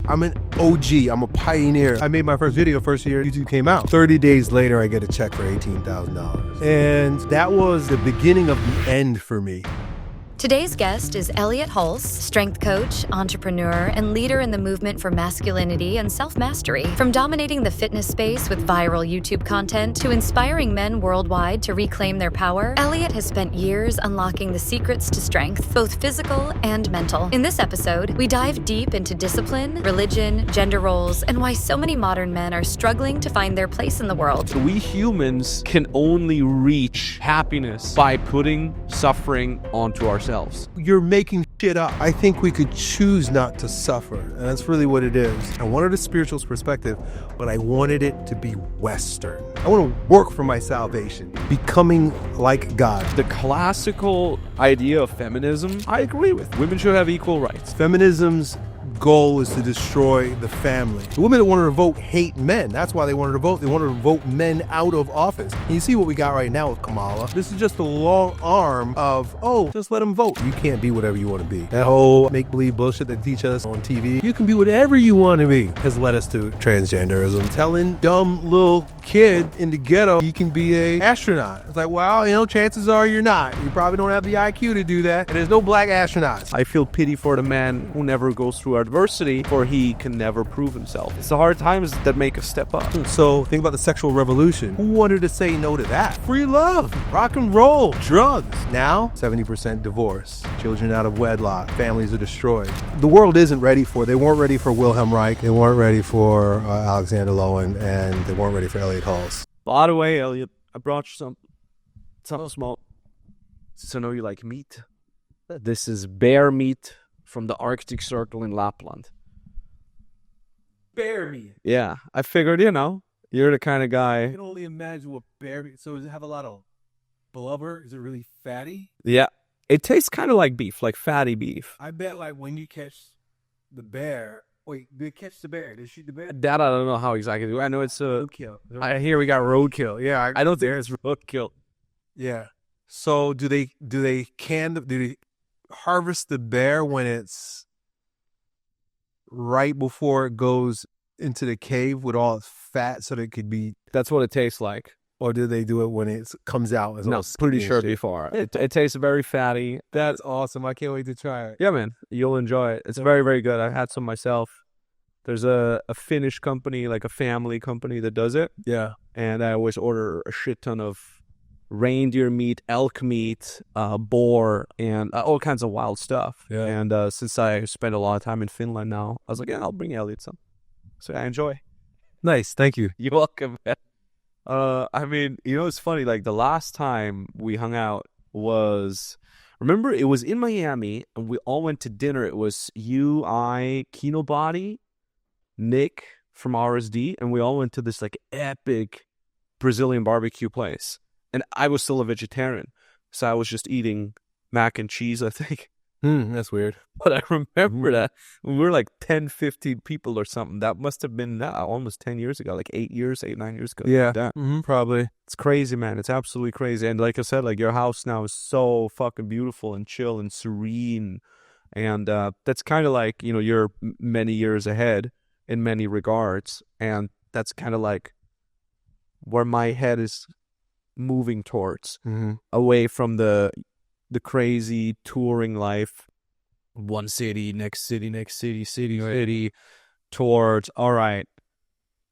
I'm an OG. I'm a pioneer. I made my first video first year YouTube came out. 30 days later, I get a check for $18,000. And that was the beginning of the end for me. Today's guest is Elliott Hulse, strength coach, entrepreneur, and leader in the movement for masculinity and self-mastery. From dominating the fitness space with viral YouTube content to inspiring men worldwide to reclaim their power, Elliott has spent years unlocking the secrets to strength, both physical and mental. In this episode, we dive deep into discipline, religion, gender roles, and why so many modern men are struggling to find their place in the world. So we humans can only reach happiness by putting suffering onto ourselves. You're making shit up. I think we could choose not to suffer, and that's really what it is. I wanted a spiritual perspective, but I wanted it to be Western. I want to work for my salvation, becoming like God. The classical idea of feminism, I agree with. Women should have equal rights. Feminism's goal is to destroy the family. The women that wanted to vote hate men. That's why they wanted to vote. They wanted to vote men out of office. And you see what we got right now with Kamala. This is just the long arm of, oh, just let them vote. You can't be whatever you want to be. That whole make-believe bullshit they teach us on TV. You can be whatever you want to be has led us to transgenderism. Telling dumb little kid in the ghetto you can be a astronaut. It's like, well, chances are you're not. You probably don't have the IQ to do that. And there's no black astronauts. I feel pity for the man who never goes through adversity, for he can never prove himself. It's the hard times that make us step up. So think about the sexual revolution. Who wanted to say no to that? Free love, rock and roll, drugs. Now, 70% divorce, children out of wedlock, families are destroyed. The world isn't ready for it. They weren't ready for Wilhelm Reich. They weren't ready for Alexander Lowen, and they weren't ready for Elliott Hulse. By the way, Elliott, I brought you something small. Since I know you like meat. This is bear meat from the Arctic Circle in Lapland. Bear meat. Yeah, I figured, you're the kind of guy. I can only imagine what bear meat. So does it have a lot of blubber? Is it really fatty? Yeah, it tastes kind of like beef, like fatty beef. I bet like when you catch the bear. Wait, did they catch the bear? Did they shoot the bear? That I don't know how exactly. I know it's roadkill. I hear we got roadkill. Yeah, I don't think it's roadkill. Yeah. So do they harvest the bear when it's right before it goes into the cave with all its fat so that it could be? That's what it tastes like. Or do they do it when it comes out? No, pretty sure before. It tastes very fatty. That's awesome. I can't wait to try it. Yeah, man. You'll enjoy it. It's very, very good. I've had some myself. There's a Finnish company, like a family company that does it. Yeah. And I always order a shit ton of reindeer meat, elk meat, boar, and all kinds of wild stuff. Yeah. And since I spend a lot of time in Finland now, I was like, yeah, I'll bring Elliott some. So I enjoy. Nice. Thank you. You're welcome, man. It's funny, like the last time we hung out remember, it was in Miami and we all went to dinner. It was you, I, Kino Body, Nick from RSD, and we all went to this like epic Brazilian barbecue place. And I was still a vegetarian, so I was just eating mac and cheese, I think. That's weird. But I remember that when we were like 10, 15 people or something. That must have been almost 10 years ago, like 9 years ago. Yeah, like probably. It's crazy, man. It's absolutely crazy. And like I said, like your house now is so fucking beautiful and chill and serene. And that's kind of like, you're many years ahead in many regards. And that's kind of like where my head is moving towards, away from the crazy touring life, one city, next city, towards, all right,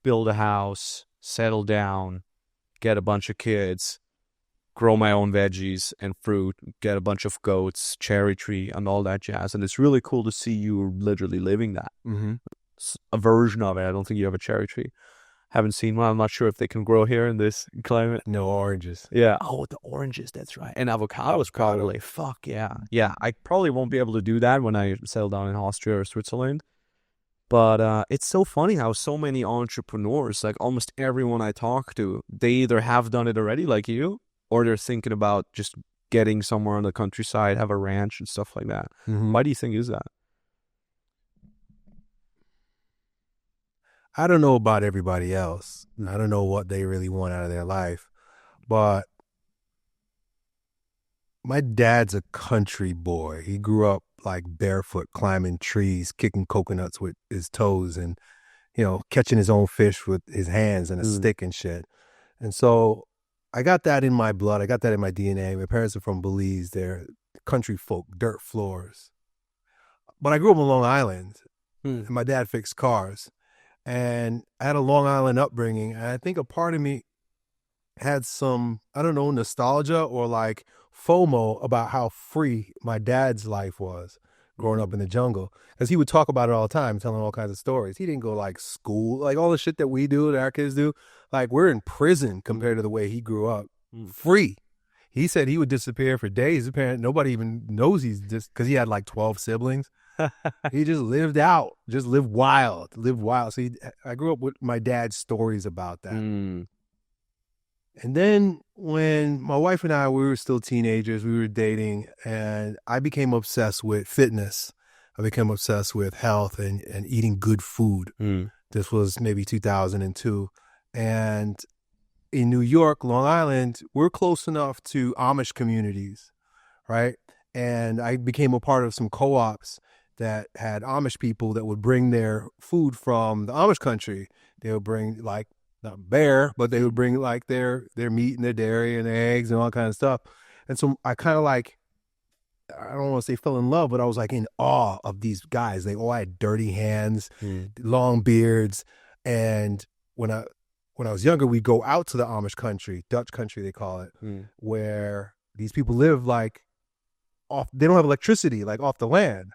build a house, settle down, get a bunch of kids, grow my own veggies and fruit, get a bunch of goats, cherry tree, and all that jazz. And it's really cool to see you literally living that. It's a version of it. I don't think you have a cherry tree. Haven't seen one. I'm not sure if they can grow here in this climate. No oranges. Yeah. Oh, the oranges. That's right. And avocados probably. Fuck yeah. Yeah. I probably won't be able to do that when I settle down in Austria or Switzerland. But it's so funny how so many entrepreneurs, like almost everyone I talk to, they either have done it already like you, or they're thinking about just getting somewhere on the countryside, have a ranch and stuff like that. Why do you think is that? I don't know about everybody else. I don't know what they really want out of their life, but my dad's a country boy. He grew up like barefoot, climbing trees, kicking coconuts with his toes, and catching his own fish with his hands and a stick and shit. And so I got that in my blood. I got that in my DNA. My parents are from Belize. They're country folk, dirt floors. But I grew up on Long Island, and my dad fixed cars. And I had a Long Island upbringing. And I think a part of me had some, I don't know, nostalgia or like FOMO about how free my dad's life was growing up in the jungle. Because he would talk about it all the time, telling all kinds of stories. He didn't go like school, like all the shit that we do, that our kids do. Like we're in prison compared to the way he grew up. Free. He said he would disappear for days. Apparently, nobody even knows he's just, because he had like 12 siblings. He just lived out, just lived wild. So I grew up with my dad's stories about that. And then when my wife and we were still teenagers, we were dating, and I became obsessed with fitness. I became obsessed with health and eating good food. This was maybe 2002. And in New York, Long Island, we're close enough to Amish communities, right? And I became a part of some co-ops that had Amish people that would bring their food from the Amish country. They would bring like, not bear, but they would bring like their meat and their dairy and their eggs and all kinds of stuff. And so I kind of like, I don't want to say fell in love, but I was like in awe of these guys. They all had dirty hands, long beards. And when I was younger, we'd go out to the Amish country, Dutch country they call it, where these people live like off, they don't have electricity, like off the land.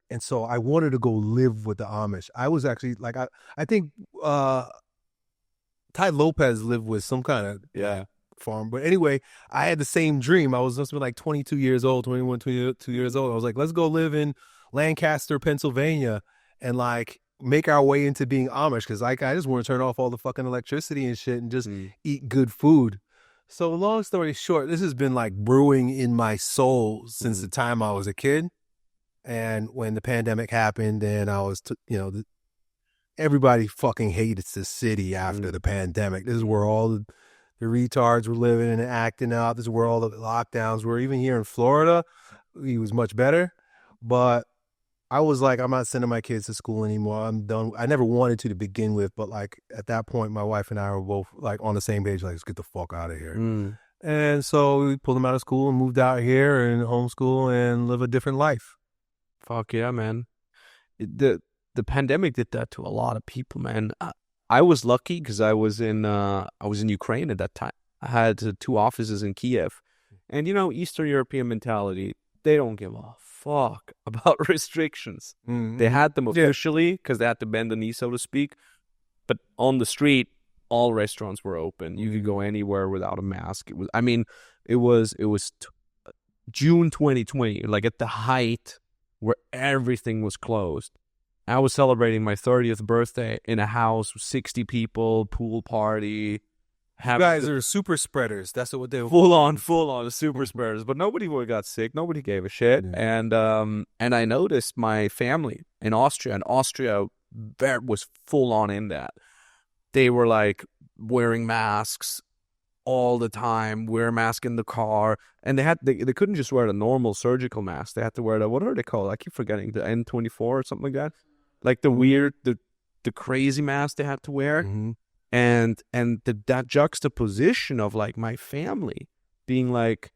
And so I wanted to go live with the Amish. I was actually like, I think Ty Lopez lived with some kind of farm. But anyway, I had the same dream. I was just like 22 years old, 22 years old. I was like, let's go live in Lancaster, Pennsylvania, and like make our way into being Amish. Because like, I just want to turn off all the fucking electricity and shit and just eat good food. So long story short, this has been like brewing in my soul since the time I was a kid. And when the pandemic happened, and I was, everybody fucking hates the city after the pandemic. This is where all the retards were living and acting out. This is where all the lockdowns were. Even here in Florida, it was much better. But I was like, I'm not sending my kids to school anymore. I'm done. I never wanted to begin with, but like at that point, my wife and I were both like on the same page, like, let's get the fuck out of here. And so we pulled them out of school and moved out here and homeschool and live a different life. Fuck yeah, man. The pandemic did that to a lot of people, man. I was lucky because I was in Ukraine at that time. I had 2 offices in Kiev. And Eastern European mentality, they don't give a fuck about restrictions. They had them officially because they had to bend the knee, so to speak. But on the street, all restaurants were open. You could go anywhere without a mask. It was June 2020, like at the height where everything was closed. I was celebrating my 30th birthday in a house with 60 people, pool party. You guys are super spreaders. That's what they were. Full on super spreaders. But nobody got sick. Nobody gave a shit. Yeah. And I noticed my family in Austria, and Austria was full on in that. They were like wearing masks all the time, wear a mask in the car, and they couldn't just wear the normal surgical mask. They had to wear what are they called? I keep forgetting, the N24 or something like that. Like the weird, the crazy mask they had to wear, and that juxtaposition of like my family being like,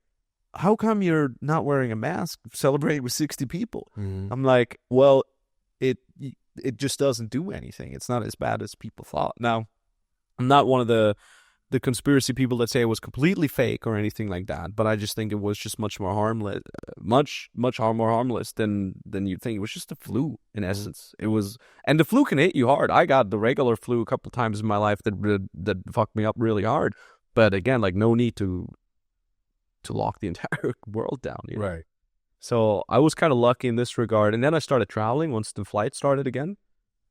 how come you're not wearing a mask celebrating with 60 people? I'm like, well, it just doesn't do anything. It's not as bad as people thought. Now, I'm not one of the conspiracy people that say it was completely fake or anything like that, but I just think it was just much more harmless, much more harmless than you'd think. It was just a flu in essence. It was, and the flu can hit you hard. I got the regular flu a couple of times in my life that fucked me up really hard. But again, like no need to lock the entire world down. Right. So I was kind of lucky in this regard. And then I started traveling once the flight started again.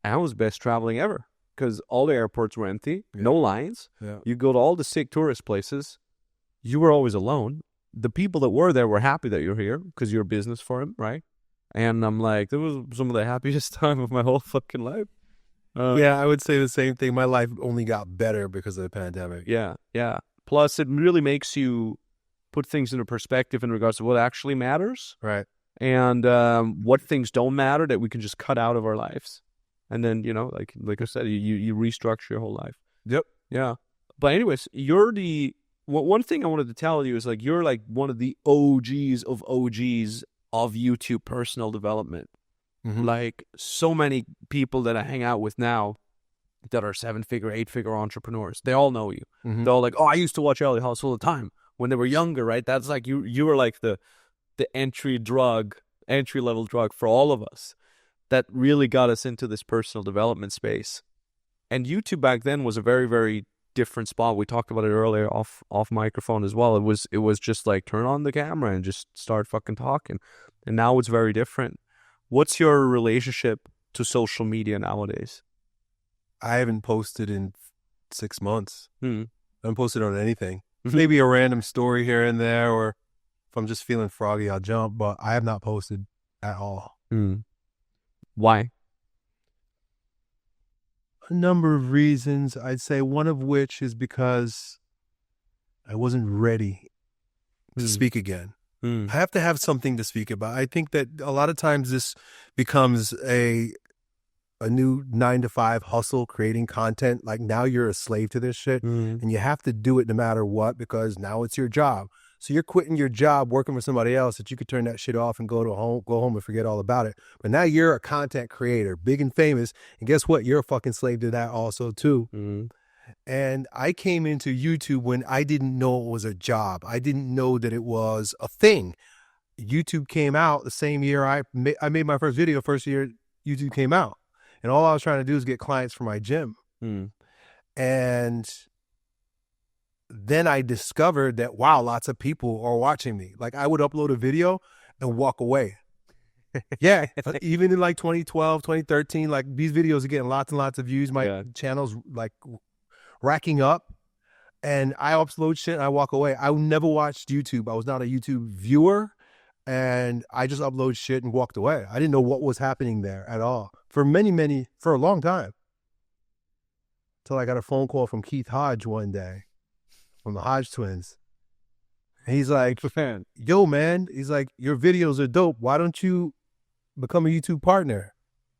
And I was best traveling ever. Because all the airports were empty, no lines. Yeah. You go to all the sick tourist places. You were always alone. The people that were there were happy that you're here because you're a business for them, right? And I'm like, that was some of the happiest time of my whole fucking life. Yeah, I would say the same thing. My life only got better because of the pandemic. Yeah. Plus, it really makes you put things into perspective in regards to what actually matters. Right. and what things don't matter that we can just cut out of our lives. And then, like I said, you restructure your whole life. Yep. Yeah. But anyways, one thing I wanted to tell you is like, you're like one of the OGs of YouTube personal development. Mm-hmm. Like so many people that I hang out with now that are 7-figure, 8-figure entrepreneurs, they all know you. Mm-hmm. They're all like, oh, I used to watch Elliott Hulse all the time when they were younger, right? That's like you were like the entry level drug for all of us that really got us into this personal development space. And YouTube back then was a very, very different spot. We talked about it earlier off microphone as well. It was just like turn on the camera and just start fucking talking. And now it's very different. What's your relationship to social media nowadays? I haven't posted in 6 months. Hmm. I haven't posted on anything. Maybe a random story here and there, or if I'm just feeling froggy, I'll jump, but I have not posted at all. Why? A number of reasons. I'd say one of which is because I wasn't ready to speak again. I have to have something to speak about. I think that a lot of times this becomes a new 9-to-5 hustle, creating content. Like now you're a slave to this shit and you have to do it no matter what, because now it's your job. So you're quitting your job, working for somebody else that you could turn that shit off and go home and forget all about it. But now you're a content creator, big and famous. And guess what? You're a fucking slave to that also too. And I came into YouTube when I didn't know it was a job. I didn't know that it was a thing. YouTube came out the same year I made my first video, first year YouTube came out. And all I was trying to do is get clients for my gym. And then I discovered that, wow, lots of people are watching me. Like I would upload a video and walk away. Yeah. Even in like 2012, 2013, like these videos are getting lots and lots of views. My channel's like racking up, and I upload shit and I walk away. I never watched YouTube. I was not a YouTube viewer, and I just upload shit and walked away. I didn't know what was happening there at all for a long time. Until I got a phone call from Keith Hodge one day, from the Hodge twins. And he's like, yo, man, he's like, your videos are dope. Why don't you become a YouTube partner?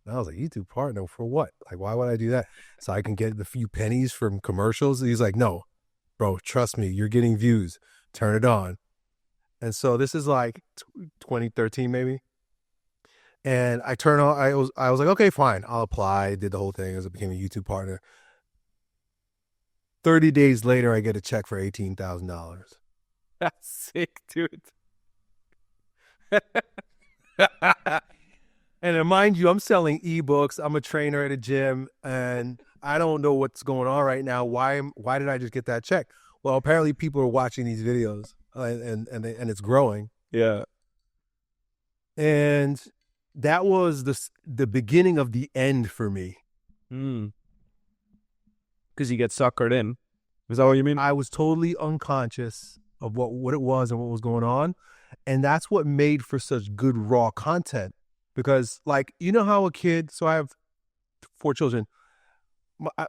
And I was like, YouTube partner for what? Like, why would I do that? So I can get the few pennies from commercials? He's like, no, bro, trust me, you're getting views. Turn it on. And so this is like 2013 maybe. And I was like, okay, fine, I'll apply. Did the whole thing as I became a YouTube partner. 30 days later, I get a check for $18,000. That's sick, dude. And mind you, I'm selling ebooks. I'm a trainer at a gym, and I don't know what's going on right now. Why did I just get that check? Well, apparently people are watching these videos, and it's growing. Yeah. And that was the beginning of the end for me. Because you get suckered in. Is that what you mean? I was totally unconscious of what it was and what was going on. And that's what made for such good raw content. Because, like, you know how a kid, so I have 4 children.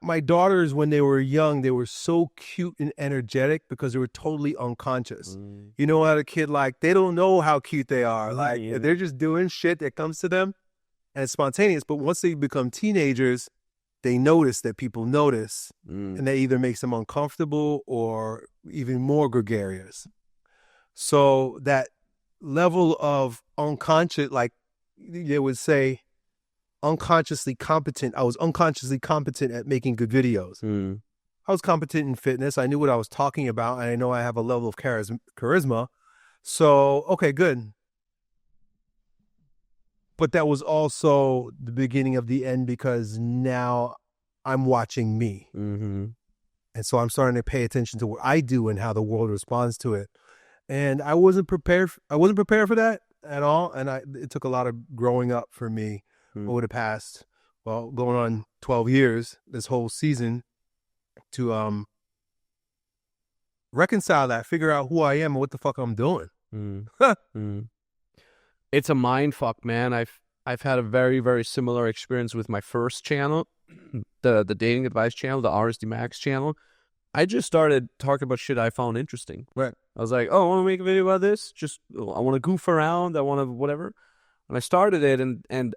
My daughters, when they were young, they were so cute and energetic because they were totally unconscious. You know how a kid, like, they don't know how cute they are. Like, they're just doing shit that comes to them and it's spontaneous. But once they become teenagers, they notice that people notice, and that either makes them uncomfortable or even more gregarious. So that level of unconscious, like they would say, unconsciously competent. I was unconsciously competent at making good videos. I was competent in fitness. I knew what I was talking about, and I know I have a level of charisma. So, okay, good. But that was also the beginning of the end, because now I'm watching me. And so I'm starting to pay attention to what I do and how the world responds to it. And I wasn't prepared for that at all. And it took a lot of growing up for me over the past, going on 12 years, this whole season, to reconcile that, figure out who I am and what the fuck I'm doing. It's a mind fuck, man. I've had a very, very similar experience with my first channel, the dating advice channel, the RSD Max channel. I just started talking about shit I found interesting. Right. I was like, oh, I want to make a video about this. Just, I want to goof around. I want to whatever. And I started it, and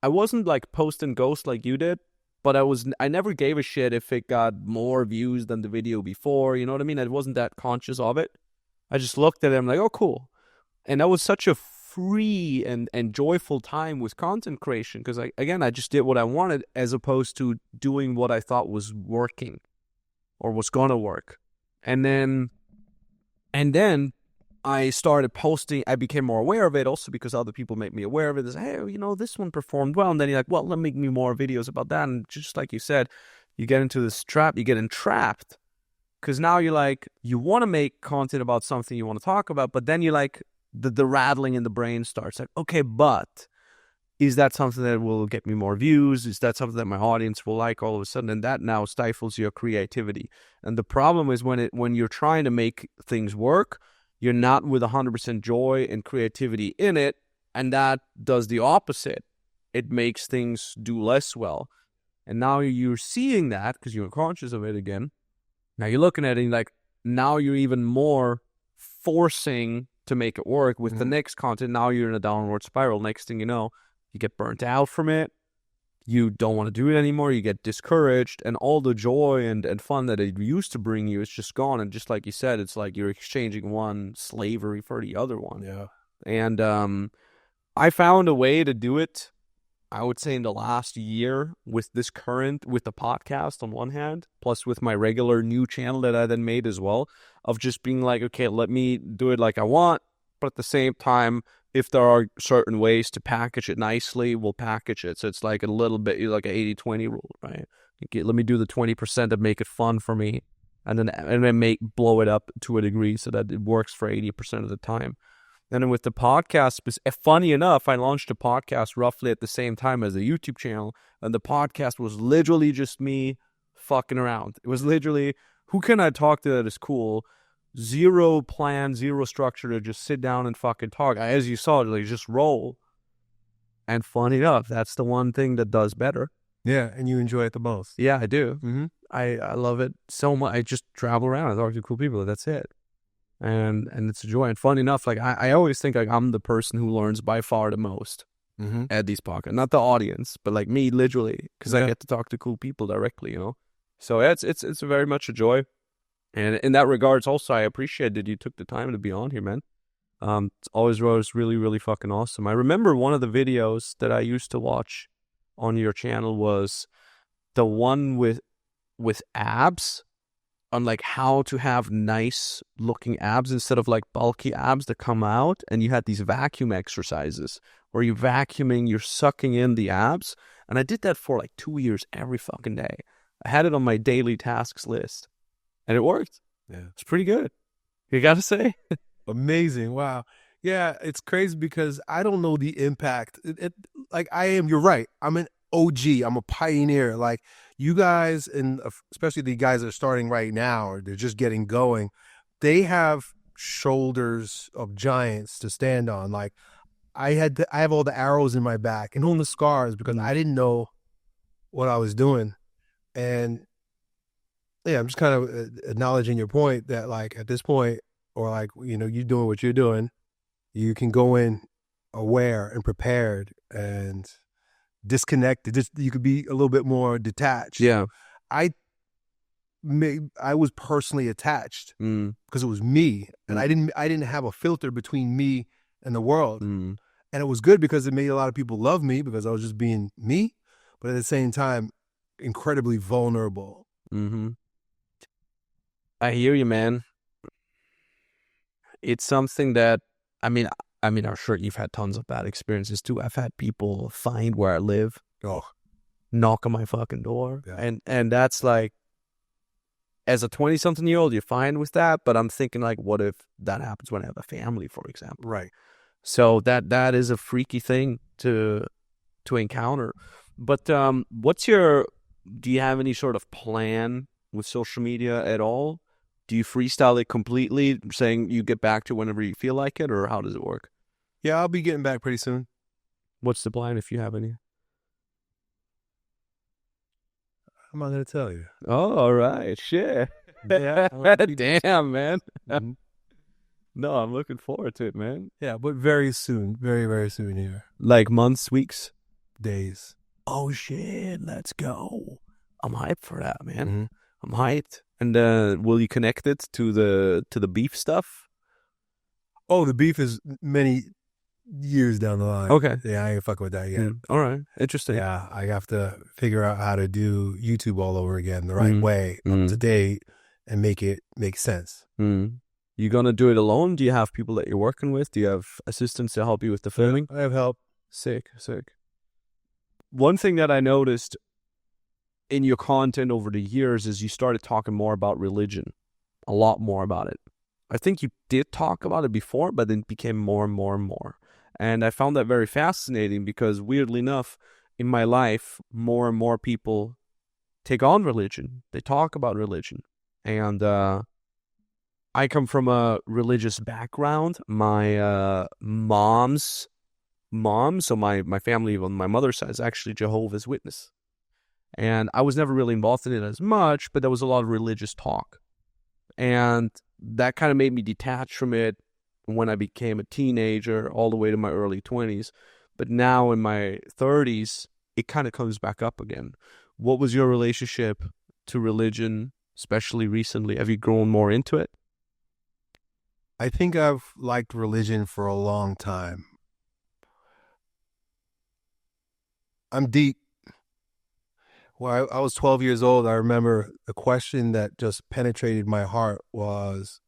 I wasn't like post and ghost like you did, but I never gave a shit if it got more views than the video before. You know what I mean? I wasn't that conscious of it. I just looked at it. I'm like, oh, cool. And that was such a free and joyful time with content creation because, I just did what I wanted as opposed to doing what I thought was working or was going to work. And then I started posting. I became more aware of it also because other people made me aware of it. They say, hey, this one performed well. And then you're like, well, let me make me more videos about that. And just like you said, you get into this trap. You get entrapped because now you're like, you want to make content about something you want to talk about. But then you're like, the rattling in the brain starts like, okay, but is that something that will get me more views? Is that something that my audience will like all of a sudden? And that now stifles your creativity. And the problem is when you're trying to make things work, you're not with 100% joy and creativity in it, and that does the opposite. It makes things do less well. And now you're seeing that because you're conscious of it again. Now you're looking at it and like, now you're even more forcing to make it work with the next content. Now you're in a downward spiral. Next thing you know, you get burnt out from it. You don't want to do it anymore. You get discouraged, and all the joy and fun that it used to bring you is just gone. And just like you said, it's like you're exchanging one slavery for the other one. Yeah. And I found a way to do it, I would say in the last year with the podcast on one hand, plus with my regular new channel that I then made as well, of just being like, okay, let me do it like I want, but at the same time, if there are certain ways to package it nicely, we'll package it. So it's like a little bit like an 80-20 rule, right? Okay, let me do the 20% to make it fun for me, and then blow it up to a degree so that it works for 80% of the time. And then with the podcast, funny enough, I launched a podcast roughly at the same time as the YouTube channel, and the podcast was literally just me fucking around. It was literally, who can I talk to that is cool? Zero plan, zero structure to just sit down and fucking talk. As you saw, like just roll. And funny enough, that's the one thing that does better. Yeah, and you enjoy it the most. Yeah, I do. Mm-hmm. I love it so much. I just travel around. I talk to cool people. That's it. And it's a joy. And funny enough, like I always think like I'm the person who learns by far the most at these podcasts. Not the audience, but like me, literally, because I get to talk to cool people directly. So yeah, it's very much a joy. And in that regards, also, I appreciate that you took the time to be on here, man. It's always really, really fucking awesome. I remember one of the videos that I used to watch on your channel was the one with abs, on like how to have nice looking abs instead of like bulky abs that come out. And you had these vacuum exercises where you're vacuuming, you're sucking in the abs. And I did that for like 2 years every fucking day. I had it on my daily tasks list. And it worked. Yeah. It's pretty good. You got to say. Amazing. Wow. Yeah, it's crazy because I don't know the impact. You're right. I'm an OG. I'm a pioneer. Like you guys, and especially the guys that are starting right now, or they're just getting going, they have shoulders of giants to stand on. Like I have all the arrows in my back and all the scars because I didn't know what I was doing. And yeah, I'm just kind of acknowledging your point that like at this point, or like, you're doing what you're doing, you can go in aware and prepared and disconnected. You could be a little bit more detached. Yeah. I was personally attached because it was me, and I didn't have a filter between me and the world. And it was good because it made a lot of people love me because I was just being me, but at the same time, incredibly vulnerable. Mm-hmm. I hear you, man. It's something that, I mean, I'm sure you've had tons of bad experiences too. I've had people find where I live, knock on my fucking door. Yeah. And that's like, as a 20-something-year-old, you're fine with that. But I'm thinking like, what if that happens when I have a family, for example? Right. So that is a freaky thing to encounter. But do you have any sort of plan with social media at all? Do you freestyle it completely, saying you get back to whenever you feel like it, or how does it work? Yeah, I'll be getting back pretty soon. What's the plan if you have any? I'm not going to tell you. Oh, all right. Shit. Yeah. Damn, man. Mm-hmm. No, I'm looking forward to it, man. Yeah, but very soon, very, very soon here. Like months, weeks. Days. Oh shit, let's go. I'm hyped for that, man. Mhm. I'm hyped. And will you connect it to the beef stuff? Oh, the beef is many years down the line. Okay. Yeah, I ain't fucking with that yet. All right. Interesting. Yeah, I have to figure out how to do YouTube all over again the right way, up to date, and make it make sense. You gonna do it alone? Do you have people that you're working with? Do you have assistants to help you with the filming? I have help. Sick. One thing that I noticed in your content over the years is you started talking more about religion, a lot more about it. I think you did talk about it before, but then it became more and more and more. And I found that very fascinating because weirdly enough, in my life, more and more people take on religion. They talk about religion. And I come from a religious background. My mom's mom, so my family on my mother's side is actually Jehovah's Witness. And I was never really involved in it as much, but there was a lot of religious talk. And that kind of made me detach from it when I became a teenager all the way to my early 20s. But now in my 30s, it kind of comes back up again. What was your relationship to religion, especially recently? Have you grown more into it? I think I've liked religion for a long time. I'm deep. When I was 12 years old, I remember the question that just penetrated my heart was,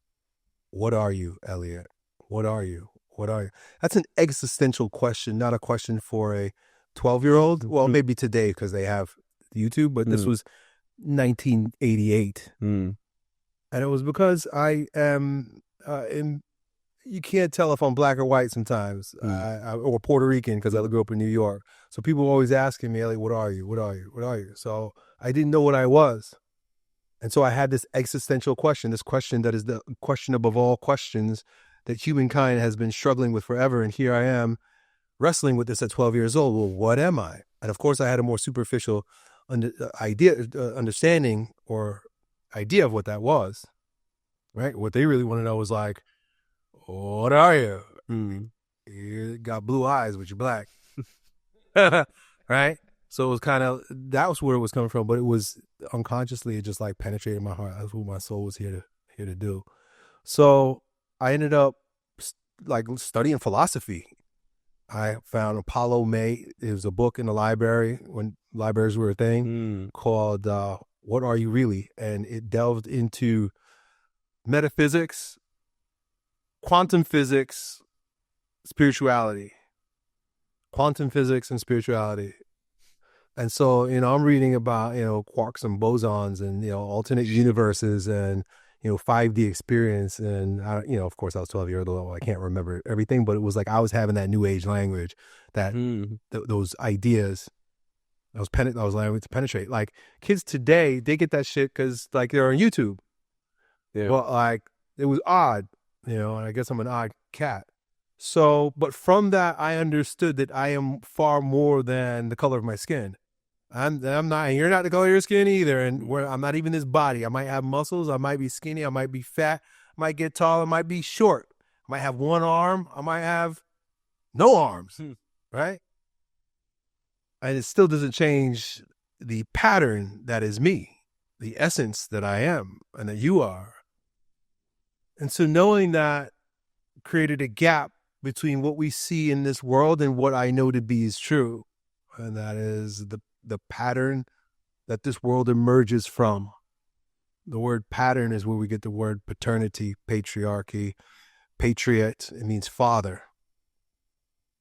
what are you, Elliott? What are you? What are you? That's an existential question, not a question for a 12-year-old. Well, maybe today because they have YouTube, but this was 1988. And it was because I am, you can't tell if I'm black or white sometimes, or Puerto Rican because I grew up in New York. So people were always asking me, Elliott, what are you? What are you? What are you? So I didn't know what I was. And so I had this existential question, this question that is the question above all questions that humankind has been struggling with forever. And here I am wrestling with this at 12 years old. Well, what am I? And of course, I had a more superficial understanding or idea of what that was, right? What they really want to know was like, what are you? You got blue eyes, but you're black. Right? So it was kind of, that was where it was coming from, but it was unconsciously, it just like penetrated my heart. That's what my soul was here to do. So I ended up like studying philosophy. I found Apollo May. It was a book in the library when libraries were a thing called What Are You Really? And it delved into metaphysics, quantum physics, spirituality. Quantum physics and spirituality. And so, I'm reading about, quarks and bosons and, alternate universes and, 5D experience. And, of course, I was 12 years old. I can't remember everything, but it was like I was having that new age language, that those ideas, those language to penetrate. Like kids today, they get that shit because like they're on YouTube. Yeah. Well, like it was odd, and I guess I'm an odd cat. So, but from that, I understood that I am far more than the color of my skin. I'm not, and you're not the color of your skin either. And I'm not even this body. I might have muscles. I might be skinny. I might be fat. I might get tall. I might be short. I might have one arm. I might have no arms, right? And it still doesn't change the pattern that is me, the essence that I am and that you are. And so knowing that created a gap between what we see in this world and what I know to be is true. And that is the pattern that this world emerges from. The word pattern is where we get the word paternity, patriarchy, patriot. It means father.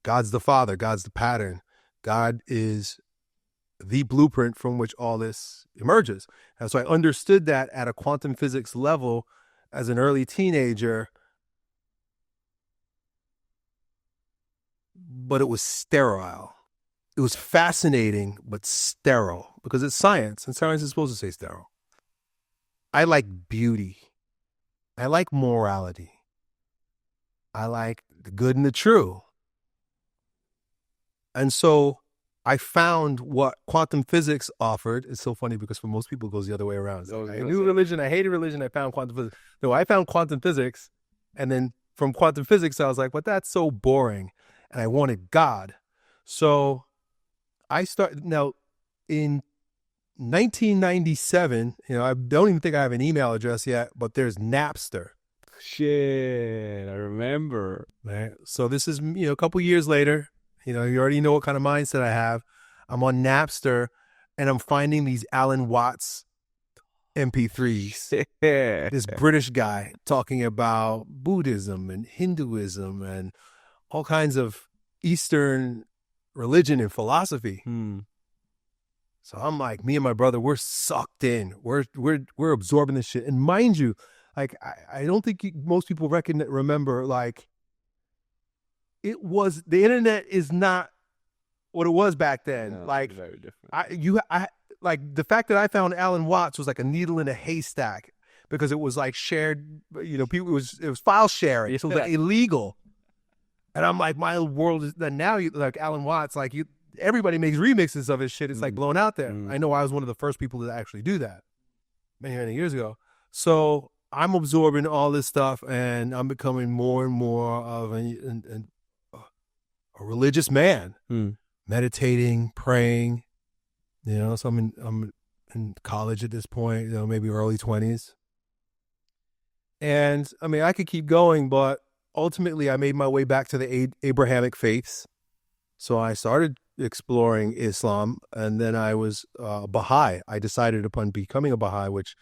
God's the father. God's the pattern. God is the blueprint from which all this emerges. And so I understood that at a quantum physics level as an early teenager, but it was sterile. It was fascinating, but sterile, because it's science, and science is supposed to say sterile. I like beauty. I like morality. I like the good and the true. And so I found what quantum physics offered. It's so funny because for most people it goes the other way around. I knew religion, I hated religion, I found quantum physics. No, I found quantum physics, and then from quantum physics, I was like, but that's so boring. And I wanted God. So I started, now in 1997, I don't even think I have an email address yet, but there's Napster. Shit, I remember. Right? So this is, a couple years later, you already know what kind of mindset I have. I'm on Napster and I'm finding these Alan Watts MP3s. This British guy talking about Buddhism and Hinduism and all kinds of Eastern religion and philosophy. So I'm like, me and my brother, we're sucked in. We're absorbing this shit. And mind you, like, I don't think most people remember, like, the internet is not what it was back then. No, like, very different. Like, the fact that I found Alan Watts was like a needle in a haystack because it was like shared, people, it was file sharing. So it was like illegal. And I'm like, my world is, then now like Alan Watts, like everybody makes remixes of his shit. It's like blown out there. I know I was one of the first people to actually do that many, many years ago. So I'm absorbing all this stuff and I'm becoming more and more of a religious man, meditating, praying, so I'm in college at this point, maybe early 20s. And I mean, I could keep going, but ultimately I made my way back to the Abrahamic faiths. So I started exploring Islam, and then I was Baha'i. I decided upon becoming a Baha'i, which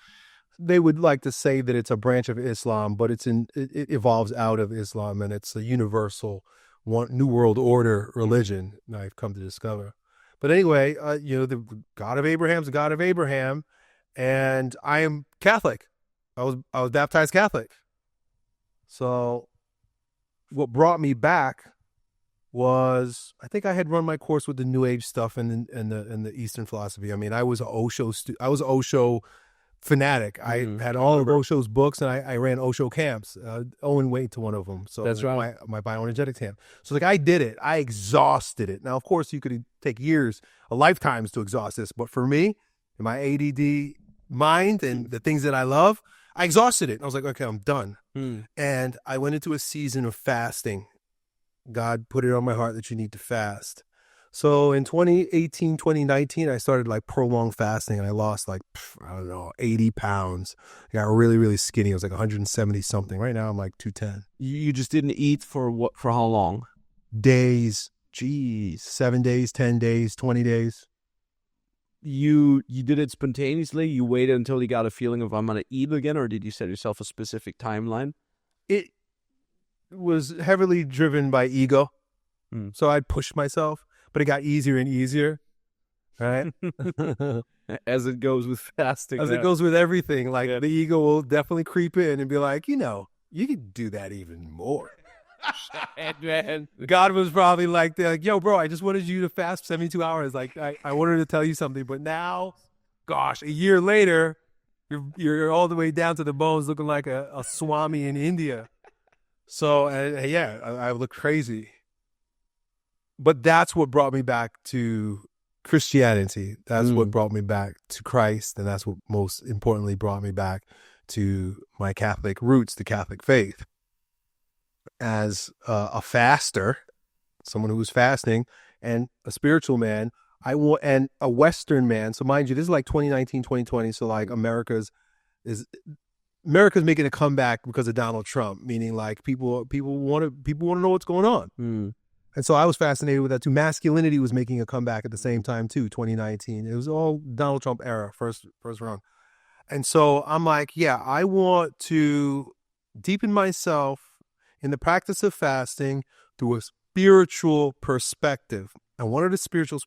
they would like to say that it's a branch of Islam, but it evolves out of Islam, and it's a universal New World Order religion I've come to discover. But anyway, the God of Abraham's the God of Abraham, and I am Catholic. I was baptized Catholic. So what brought me back was, I think I had run my course with the New Age stuff and the Eastern philosophy. I mean, I was an Osho fanatic. I had all of Osho's books, and I ran Osho camps. Owen went to one of them. So that's right. My bioenergetics camp. So like I did it. I exhausted it. Now, of course, you could take years, lifetimes to exhaust this. But for me, in my ADD mind and the things that I love, I exhausted it. I was like, okay, I'm done. And I went into a season of fasting. God put it on my heart that you need to fast. So in 2018, 2019, I started like prolonged fasting, and I lost like, 80 pounds. I got really, really skinny. I was like 170 something. Right now I'm like 210. You just didn't eat for how long? Days. Jeez. 7 days, 10 days, 20 days. You did it spontaneously? You waited until you got a feeling of, I'm going to eat again, or did you set yourself a specific timeline? It was heavily driven by ego. So I'd push myself, but it got easier and easier, right? As it goes with fasting. As it goes with everything. Like, the ego will definitely creep in and be like, you can do that even more. Man. God was probably like, yo, bro, I just wanted you to fast 72 hours. Like, I wanted to tell you something, but now, gosh, a year later, you're all the way down to the bones looking like a Swami in India. So, I look crazy. But that's what brought me back to Christianity. That's what brought me back to Christ. And that's what most importantly brought me back to my Catholic roots, the Catholic faith. As a faster, someone who was fasting, and a spiritual man, and a Western man. So mind you, this is like 2019, 2020. So like America's making a comeback because of Donald Trump, meaning like people want to know what's going on. And so I was fascinated with that too. Masculinity was making a comeback at the same time too, 2019. It was all Donald Trump era, first round. And so I'm like, I want to deepen myself in the practice of fasting through a spiritual perspective. I wanted a spiritual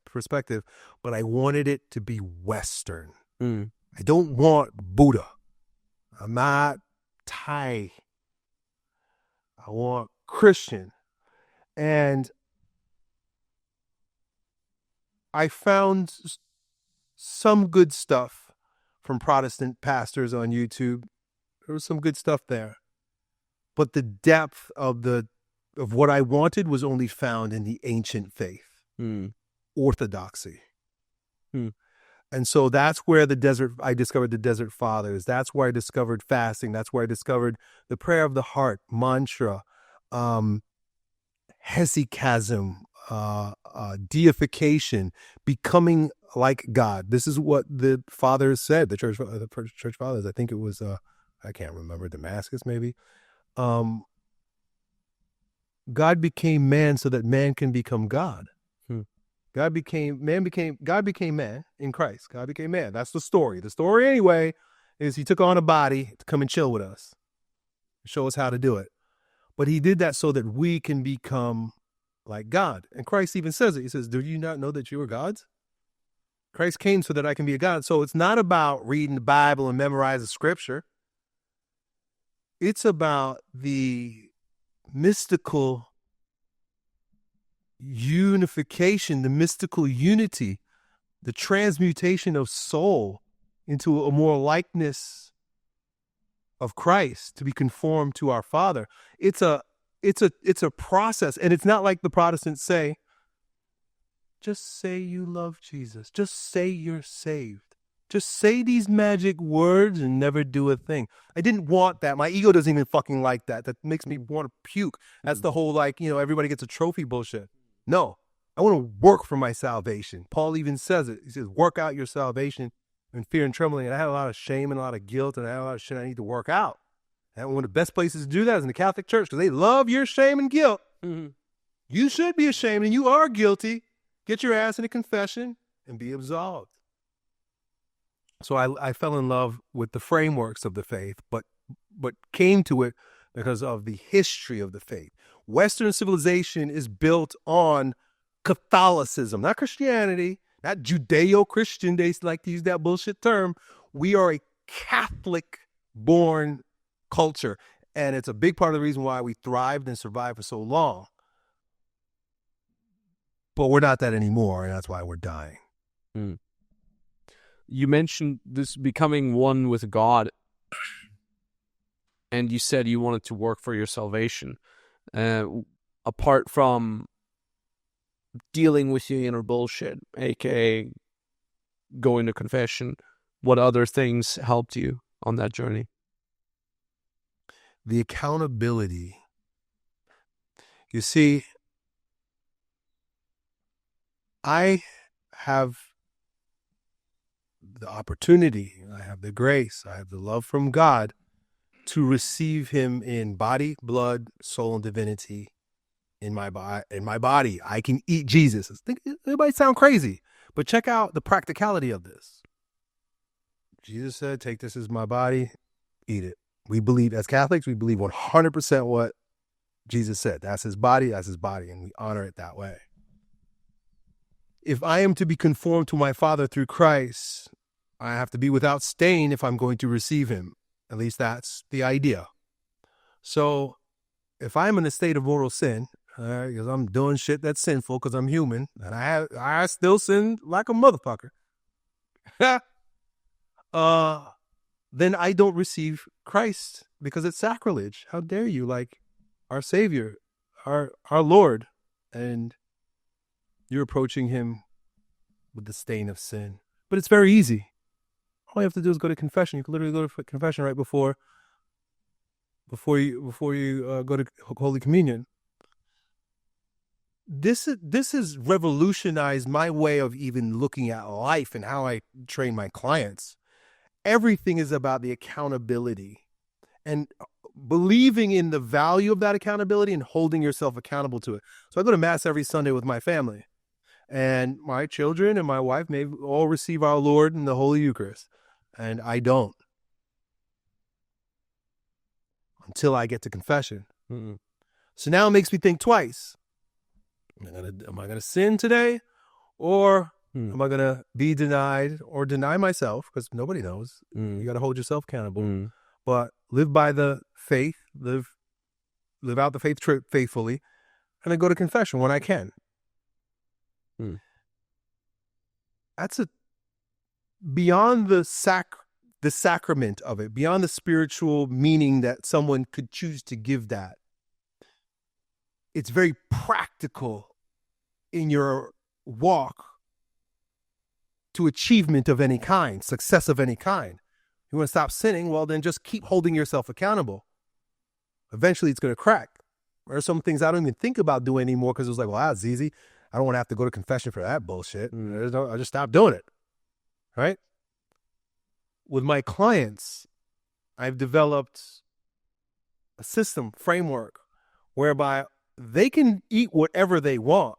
perspective, but I wanted it to be Western. I don't want Buddha. I'm not Thai. I want Christian. And I found some good stuff from Protestant pastors on YouTube. There was some good stuff there. But the depth of what I wanted was only found in the ancient faith, orthodoxy. And so that's where I discovered the Desert Fathers. That's where I discovered fasting. That's where I discovered the prayer of the heart, mantra, hesychasm, deification, becoming like God. This is what the fathers said, the church fathers. I think it was, I can't remember, Damascus maybe. God became man so that man can become God. God became man in Christ. God became man. That's the story. The story anyway is he took on a body to come and chill with us, show us how to do it. But he did that so that we can become like God. And Christ even says it. He says, do you not know that you are gods? Christ came so that I can be a God. So it's not about reading the Bible and memorizing scripture. It's about the mystical unification, the mystical unity, the transmutation of soul into a more likeness of Christ, to be conformed to our Father. It's a process, and it's not like the Protestants say, just say you love Jesus, just say you're saved. Just say these magic words and never do a thing. I didn't want that. My ego doesn't even fucking like that. That makes me want to puke. That's the whole, like, everybody gets a trophy bullshit. No, I want to work for my salvation. Paul even says it. He says, work out your salvation in fear and trembling. And I have a lot of shame and a lot of guilt, and I have a lot of shit I need to work out. And one of the best places to do that is in the Catholic Church, because they love your shame and guilt. Mm-hmm. You should be ashamed, and you are guilty. Get your ass in a confession and be absolved. So I fell in love with the frameworks of the faith, but came to it because of the history of the faith. Western civilization is built on Catholicism, not Christianity, not Judeo-Christian. They like to use that bullshit term. We are a Catholic-born culture, and it's a big part of the reason why we thrived and survived for so long. But we're not that anymore, and that's why we're dying. Mm. You mentioned this becoming one with God, and you said you wanted to work for your salvation. Apart from dealing with your inner bullshit, aka going to confession, what other things helped you on that journey? The accountability. You see, I have the opportunity, I have the grace, I have the love from God to receive him in body, blood, soul, and divinity in my body. I can eat Jesus. It might sound crazy, but check out the practicality of this. Jesus said, take this as my body, eat it. We believe, as Catholics, we believe 100% what Jesus said. That's his body, and we honor it that way. If I am to be conformed to my Father through Christ, I have to be without stain if I'm going to receive him. At least that's the idea. So if I'm in a state of mortal sin, because I'm doing shit that's sinful because I'm human, and I still sin like a motherfucker, then I don't receive Christ because it's sacrilege. How dare you? Like our Savior, our Lord, and you're approaching him with the stain of sin. But it's very easy. All you have to do is go to confession. You can literally go to confession right before you go to Holy Communion. This has revolutionized my way of even looking at life and how I train my clients. Everything is about the accountability and believing in the value of that accountability and holding yourself accountable to it. So I go to Mass every Sunday with my family, and my children and my wife may all receive our Lord in the Holy Eucharist, and I don't until I get to confession. Mm-hmm. So now it makes me think twice. Am I gonna sin today, or am I gonna be denied or deny myself? Because nobody knows. You got to hold yourself accountable. But live by the faith, live out the faith faithfully, and then go to confession when I can. That's beyond the sacrament of it, beyond the spiritual meaning that someone could choose to give that. It's very practical in your walk to achievement of any kind, success of any kind. You want to stop sinning? Well, then just keep holding yourself accountable. Eventually, it's going to crack. There are some things I don't even think about doing anymore because it was like, well, that's easy. I don't want to have to go to confession for that bullshit. I just stopped doing it. Right? With my clients, I've developed a system, framework, whereby they can eat whatever they want.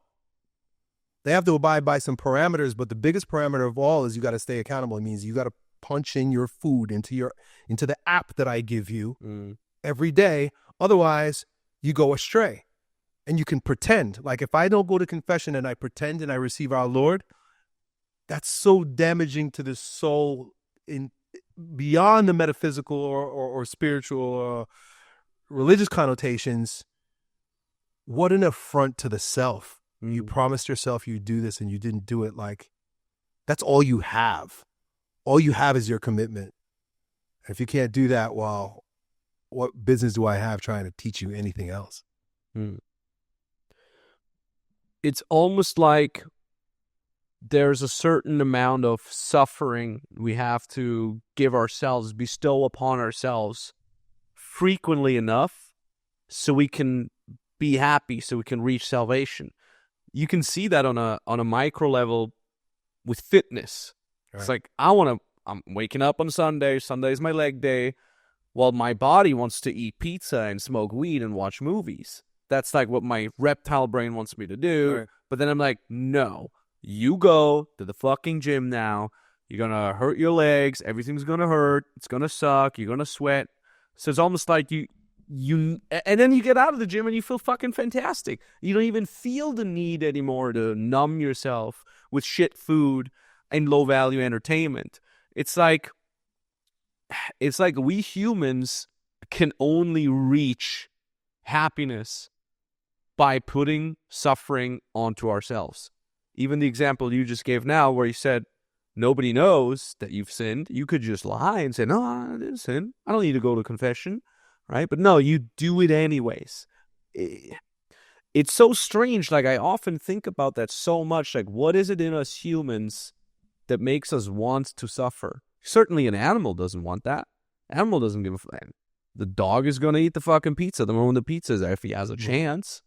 They have to abide by some parameters, but the biggest parameter of all is you got to stay accountable. It means you got to punch in your food into the app that I give you every day. Otherwise, you go astray. And you can pretend. Like if I don't go to confession and I pretend and I receive our Lord, that's so damaging to the soul in beyond the metaphysical or spiritual or religious connotations. What an affront to the self. You promised yourself you'd do this and you didn't do it. Like, that's all you have. All you have is your commitment. And if you can't do that, well, what business do I have trying to teach you anything else? It's almost like there's a certain amount of suffering we have to give ourselves, bestow upon ourselves frequently enough so we can be happy, so we can reach salvation. You can see that on a micro level with fitness. Right. It's like, I'm waking up on Sunday. Sunday's my leg day. Well, my body wants to eat pizza and smoke weed and watch movies. That's like what my reptile brain wants me to do. Right. But then I'm like, no, you go to the fucking gym now. You're going to hurt your legs. Everything's going to hurt. It's going to suck. You're going to sweat. So it's almost like you, and then you get out of the gym and you feel fucking fantastic. You don't even feel the need anymore to numb yourself with shit food and low value entertainment. It's like we humans can only reach happiness by putting suffering onto ourselves. Even the example you just gave now where you said, nobody knows that you've sinned. You could just lie and say, no, I didn't sin. I don't need to go to confession. Right? But no, you do it anyways. It's so strange. Like, I often think about that so much. Like, what is it in us humans that makes us want to suffer? Certainly an animal doesn't want that. Animal doesn't give a fuck. The dog is going to eat the fucking pizza the moment the pizza's there if he has a chance.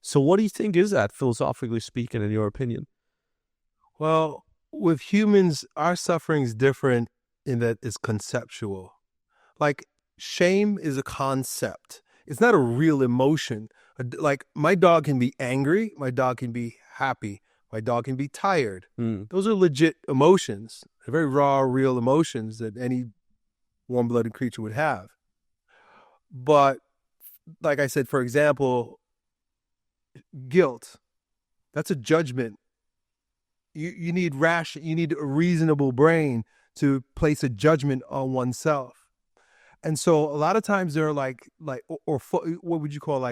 So what do you think is that, philosophically speaking, in your opinion? Well, with humans, our suffering is different in that it's conceptual. Like, shame is a concept. It's not a real emotion. Like, my dog can be angry. My dog can be happy. My dog can be tired. Those are legit emotions. They're very raw, real emotions that any warm-blooded creature would have. But like I said, for example, guilt, that's a judgment. You need a reasonable brain to place a judgment on oneself. And so a lot of times they're like what would you call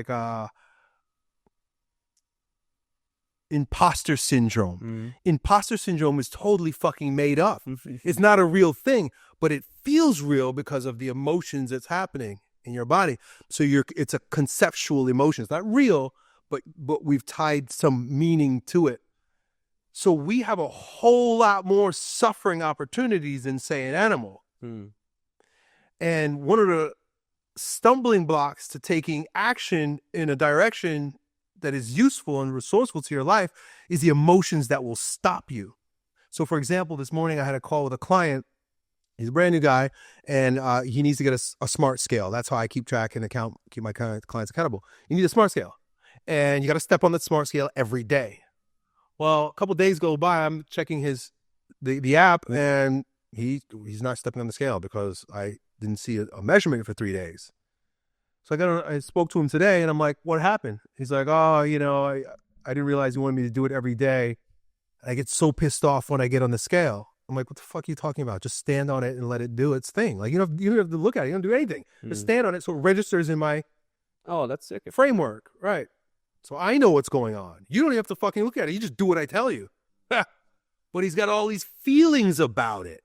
imposter syndrome. Imposter syndrome is totally fucking made up. It's not a real thing, but it feels real because of the emotions that's happening in your body. So it's a conceptual emotion. It's not real, but we've tied some meaning to it. So we have a whole lot more suffering opportunities than, say, an animal. And one of the stumbling blocks to taking action in a direction that is useful and resourceful to your life is the emotions that will stop you. So, for example, this morning I had a call with a client. He's a brand new guy, and he needs to get a smart scale. That's how I keep track and keep my clients accountable. You need a smart scale, and you got to step on that smart scale every day. Well, a couple of days go by, I'm checking the app, and he's not stepping on the scale because I didn't see a measurement for 3 days. So I spoke to him today, and I'm like, what happened? He's like, oh, I didn't realize you wanted me to do it every day. I get so pissed off when I get on the scale. I'm like, what the fuck are you talking about? Just stand on it and let it do its thing. Like, you don't have to look at it. You don't do anything. Just stand on it so it registers in my that's sick. Framework. Right. So I know what's going on. You don't even have to fucking look at it. You just do what I tell you. But he's got all these feelings about it.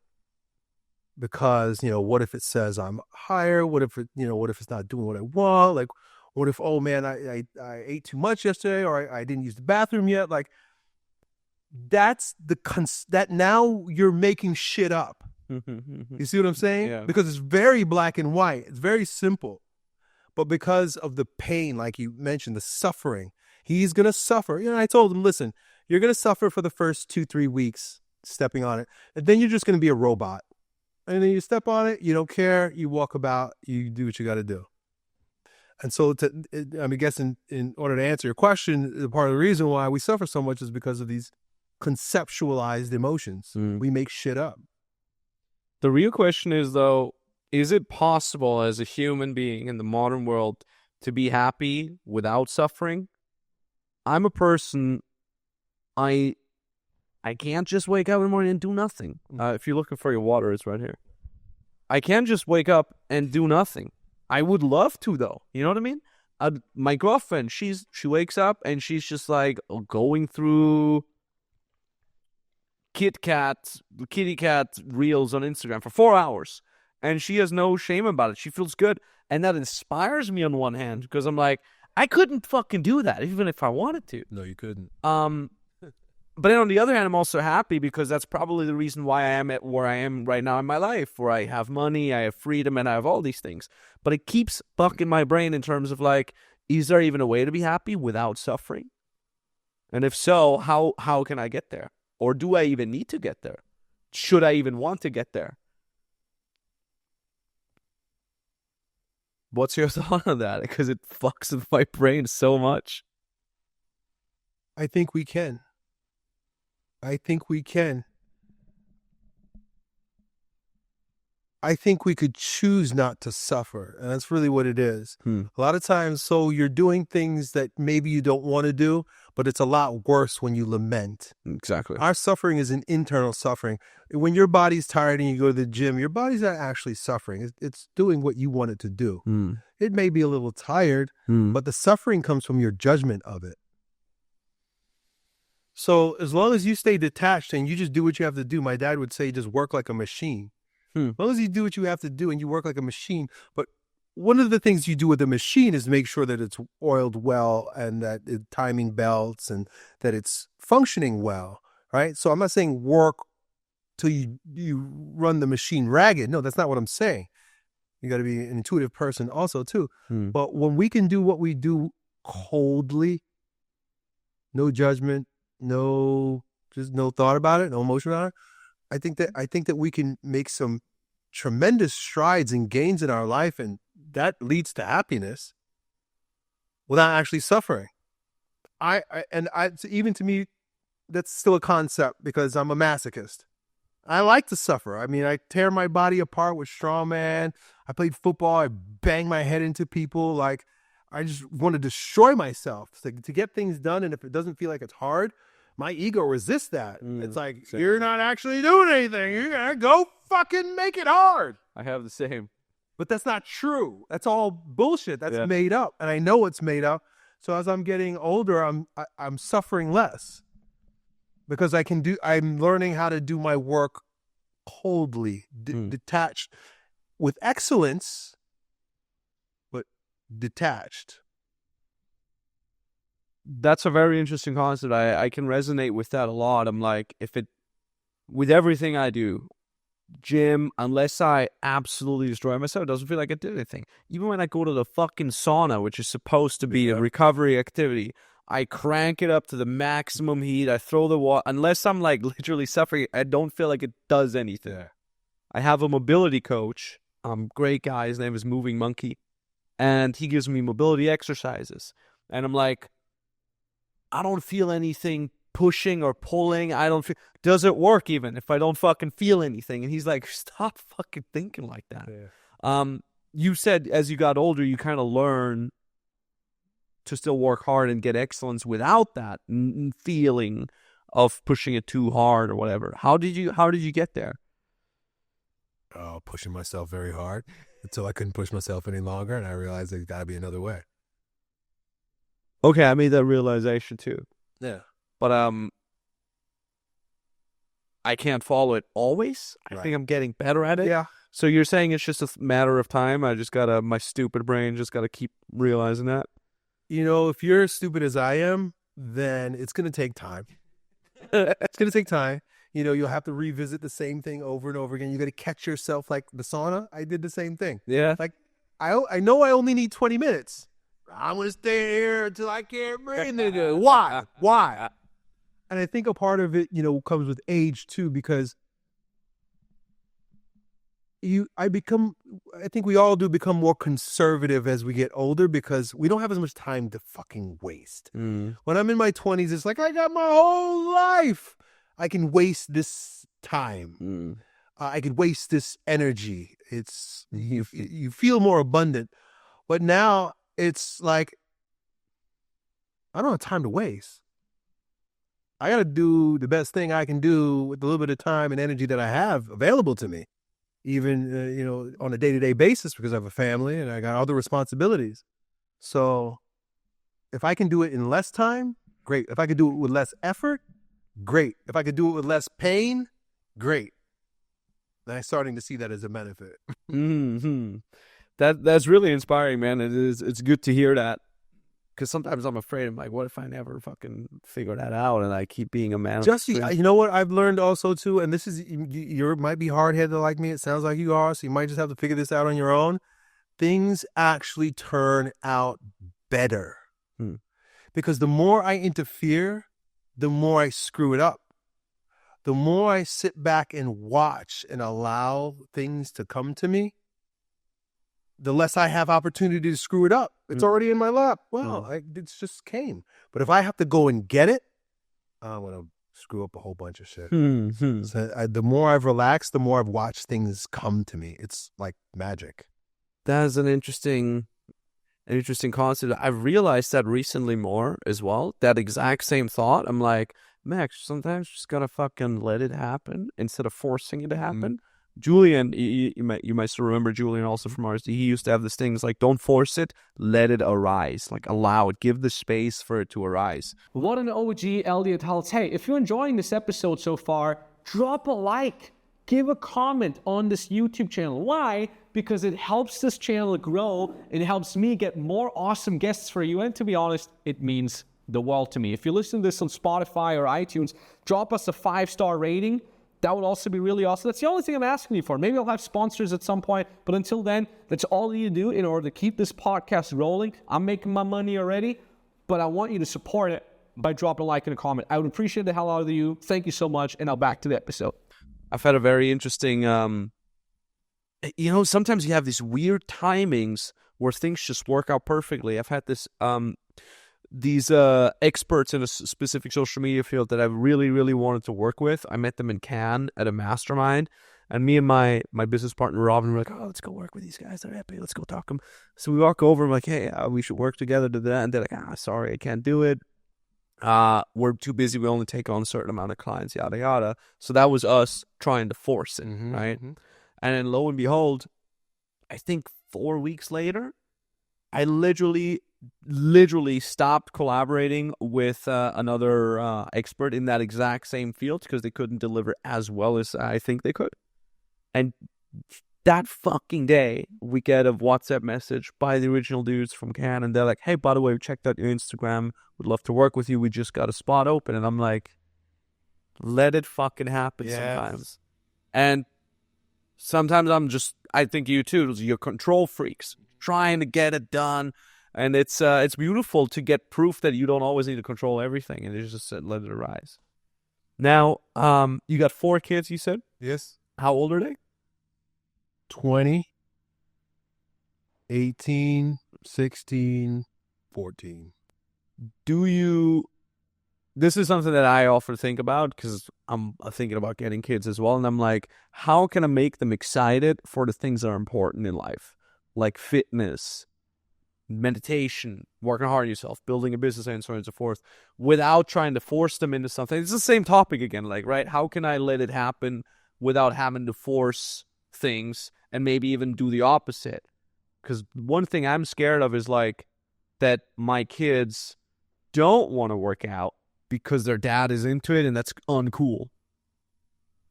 Because, what if it says I'm higher? What if it's not doing what I want? Like, what if, oh man, I ate too much yesterday, or I didn't use the bathroom yet? Like, that's that now you're making shit up. You see what I'm saying? Yeah. Because it's very black and white. It's very simple. But because of the pain, like you mentioned, the suffering, he's going to suffer. I told him, listen, you're going to suffer for the first 2-3 weeks stepping on it. And then you're just going to be a robot. And then you step on it, you don't care, you walk about, you do what you got to do. And so I guess in order to answer your question, part of the reason why we suffer so much is because of these conceptualized emotions. We make shit up. The real question is, though, is it possible as a human being in the modern world to be happy without suffering? I'm a person, I can't just wake up in the morning and do nothing. If you're looking for your water, it's right here. I can't just wake up and do nothing. I would love to, though. You know what I mean? My girlfriend, she wakes up and she's just like going through kitty cat reels on Instagram for 4 hours, and she has no shame about it. She feels good, and that inspires me on one hand, because I'm like, I couldn't fucking do that even if I wanted to. No, you couldn't. But then on the other hand, I'm also happy because that's probably the reason why I am at where I am right now in my life, where I have money, I have freedom, and I have all these things. But it keeps bucking my brain in terms of like, is there even a way to be happy without suffering? And if so, how can I get there? Or do I even need to get there? Should I even want to get there? What's your thought on that? Because it fucks with my brain so much. I think we can. I think we can. I think we could choose not to suffer, and that's really what it is. A lot of times, so you're doing things that maybe you don't want to do, but it's a lot worse when you lament. Exactly. Our suffering is an internal suffering. When your body's tired and you go to the gym, your body's not actually suffering. It's doing what you want it to do. It may be a little tired, but the suffering comes from your judgment of it. So as long as you stay detached and you just do what you have to do, my dad would say, just work like a machine. As long as you do what you have to do and you work like a machine. But one of the things you do with a machine is make sure that it's oiled well and that it timing belts and that it's functioning well, right? So I'm not saying work till you run the machine ragged. No, that's not what I'm saying. You got to be an intuitive person also too. But when we can do what we do coldly, no judgment, just no thought about it, no emotion about it, I think that we can make some tremendous strides and gains in our life, and that leads to happiness without actually suffering. Even to me, that's still a concept because I'm a masochist. I like to suffer. I mean, I tear my body apart with strongman. I played football. I bang my head into people. Like, I just want to destroy myself to get things done. And if it doesn't feel like it's hard, my ego resists that. It's like, you're not actually doing anything. You're going to go fucking make it hard. I have the same. But that's not true. That's all bullshit. That's made up. And I know it's made up. So as I'm getting older, I'm suffering less because I'm learning how to do my work coldly, detached, with excellence, but detached. That's a very interesting concept. I can resonate with that a lot. I'm like, with everything I do, gym, unless I absolutely destroy myself, it doesn't feel like I did anything. Even when I go to the fucking sauna, which is supposed to be a recovery activity, I crank it up to the maximum heat. I throw the water. Unless I'm like literally suffering, I don't feel like it does anything. Yeah. I have a mobility coach. Great guy. His name is Moving Monkey. And he gives me mobility exercises. And I'm like, I don't feel anything pushing or pulling. Does it work even if I don't fucking feel anything? And he's like, stop fucking thinking like that. Yeah. You said as you got older, you kind of learn to still work hard and get excellence without that feeling of pushing it too hard or whatever. How did you get there? Oh, pushing myself very hard until I couldn't push myself any longer, and I realized there's got to be another way. Okay, I made that realization too. Yeah. But I can't follow it always. I Right. think I'm getting better at it. Yeah. So you're saying it's just a matter of time? My stupid brain just gotta keep realizing that? You know, if you're as stupid as I am, then it's going to take time. It's going to take time. You know, you'll have to revisit the same thing over and over again. You got to catch yourself, like the sauna. I did the same thing. Yeah. Like, I know I only need 20 minutes. I'm going to stay here until I can't breathe. Why? Why? And I think a part of it, you know, comes with age too, because I think we all do become more conservative as we get older, because we don't have as much time to fucking waste. When I'm in my 20s, it's like, I got my whole life. I can waste this time. I could waste this energy. It's, you feel more abundant. But now it's like, I don't have time to waste. I got to do the best thing I can do with the little bit of time and energy that I have available to me. Even, you know, on a day-to-day basis, because I have a family and I got other responsibilities. So if I can do it in less time, great. If I could do it with less effort, great. If I could do it with less pain, great. And I'm starting to see that as a benefit. That's really inspiring, man. It's good to hear that. Because sometimes I'm afraid, I'm like, what if I never fucking figure that out and I keep being a man? Just, you know what I've learned also too, and this is, you might be hard-headed like me. It sounds like you are, so you might just have to figure this out on your own. Things actually turn out better. Because the more I interfere, the more I screw it up. The more I sit back and watch and allow things to come to me, the less I have opportunity to screw it up. It's already in my lap. Well, it just came. But if I have to go and get it, I'm going to screw up a whole bunch of shit. So the more I've relaxed, the more I've watched things come to me. It's like magic. That is an interesting concept. I've realized that recently more as well. That exact same thought. I'm like, Max, sometimes you just got to fucking let it happen instead of forcing it to happen. Julian, you might still remember Julian also from RSD. He used to have this things like, don't force it, let it arise. Like, allow it, give the space for it to arise. What an OG, Elliott Hulse. Hey, if you're enjoying this episode so far, drop a like, give a comment on this YouTube channel. Why? Because it helps this channel grow. It helps me get more awesome guests for you. And to be honest, it means the world to me. If you listen to this on Spotify or iTunes, drop us a 5-star rating. That would also be really awesome. That's the only thing I'm asking you for. Maybe I'll have sponsors at some point, but until then, that's all you do in order to keep this podcast rolling. I'm making my money already, but I want you to support it by dropping a like and a comment. I would appreciate the hell out of you. Thank you so much, and now back to the episode. I've had a very interesting, sometimes you have these weird timings where things just work out perfectly. I've had this, these experts in a specific social media field that I really, really wanted to work with. I met them in Cannes at a mastermind, and me and my business partner Robin were like, oh, let's go work with these guys. They're happy. Let's go talk to them. So we walk over. I'm like, hey, we should work together to that. And they're like, sorry, I can't do it. We're too busy. We only take on a certain amount of clients, yada, yada. So that was us trying to force it, right? And then lo and behold, I think 4 weeks later, I literally stopped collaborating with another expert in that exact same field because they couldn't deliver as well as I think they could. And that fucking day, we get a WhatsApp message by the original dudes from Cannes, and they're like, hey, by the way, we checked out your Instagram. Would love to work with you. We just got a spot open. And I'm like, let it fucking happen sometimes. And sometimes I think you too, you're control freaks, trying to get it done. And it's beautiful to get proof that you don't always need to control everything, and it's just let it arise. Now, you got 4 kids, you said? Yes. How old are they? 20, 18, 16, 14. This is something that I often think about because I'm thinking about getting kids as well. And I'm like, how can I make them excited for the things that are important in life? Like fitness, meditation, working hard on yourself, building a business, and so on and so forth, without trying to force them into something. It's the same topic again, like, right? How can I let it happen without having to force things and maybe even do the opposite? Because one thing I'm scared of is like that my kids don't want to work out because their dad is into it, and that's uncool.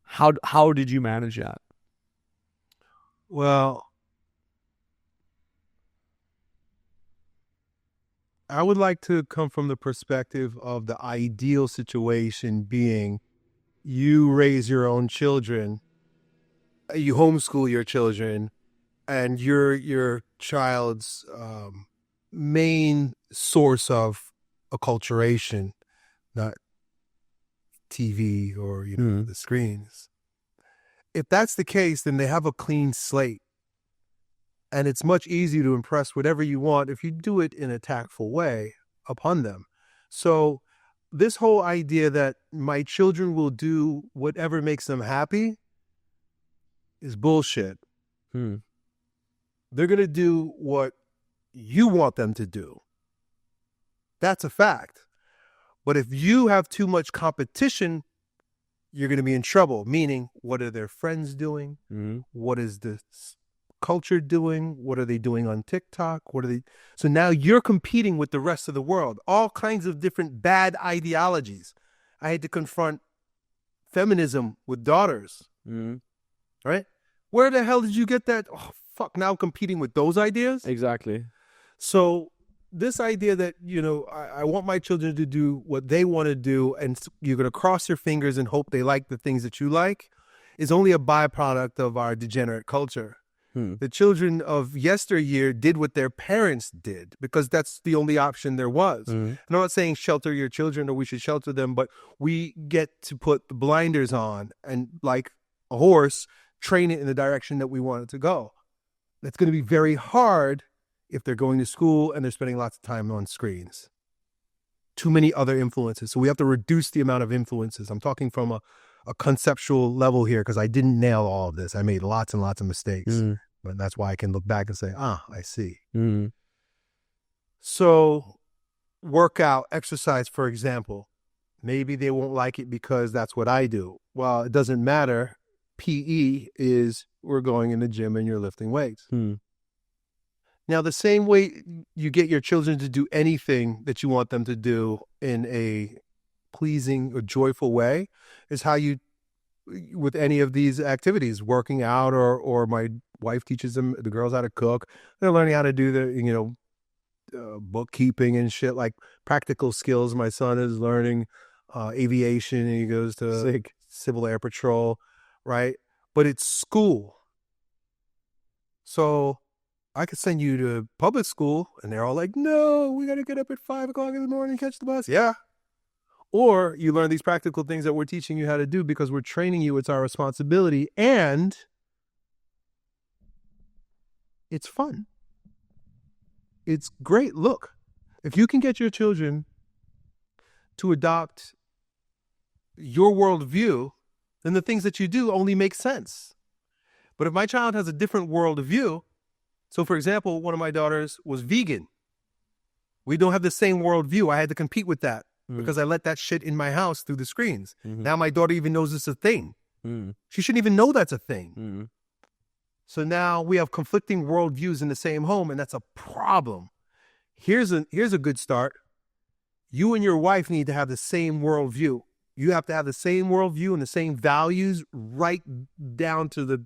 How did you manage that? Well, I would like to come from the perspective of the ideal situation being you raise your own children, you homeschool your children, and you're your child's main source of acculturation, not TV or the screens. If that's the case, then they have a clean slate. And it's much easier to impress whatever you want if you do it in a tactful way upon them. So this whole idea that my children will do whatever makes them happy is bullshit. They're going to do what you want them to do. That's a fact. But if you have too much competition, you're going to be in trouble. Meaning, what are their friends doing? What is the culture doing? What are they doing on TikTok? What are they? So now you're competing with the rest of the world. All kinds of different bad ideologies. I had to confront feminism with daughters. Right? Where the hell did you get that? Oh, fuck, now I'm competing with those ideas? Exactly. So this idea that, I want my children to do what they want to do and you're going to cross your fingers and hope they like the things that you like is only a byproduct of our degenerate culture. The children of yesteryear did what their parents did because that's the only option there was. And I'm not saying shelter your children or we should shelter them, but we get to put the blinders on and like a horse, train it in the direction that we want it to go. It's going to be very hard if they're going to school and they're spending lots of time on screens. Too many other influences. So we have to reduce the amount of influences. I'm talking from a conceptual level here because I didn't nail all of this. I made lots and lots of mistakes. But that's why I can look back and say, I see. So workout, exercise, for example, maybe they won't like it because that's what I do. Well, it doesn't matter. PE is we're going in the gym and you're lifting weights. Now, the same way you get your children to do anything that you want them to do in a pleasing or joyful way is how you, with any of these activities, working out or my wife teaches them, the girls, how to cook. They're learning how to do the, bookkeeping and shit, like practical skills. My son is learning aviation and he goes to Civil Air Patrol, right? But it's school. So I could send you to public school and they're all like, no, we got to get up at 5 o'clock in the morning and catch the bus. Yeah. Or you learn these practical things that we're teaching you how to do because we're training you. It's our responsibility and it's fun. It's great. Look, if you can get your children to adopt your worldview, then the things that you do only make sense. But if my child has a different worldview, so for example, one of my daughters was vegan. We don't have the same worldview. I had to compete with that because I let that shit in my house through the screens. Now my daughter even knows it's a thing. She shouldn't even know that's a thing. So now we have conflicting worldviews in the same home, and that's a problem. Here's a good start. You and your wife need to have the same worldview. You have to have the same worldview and the same values right down to the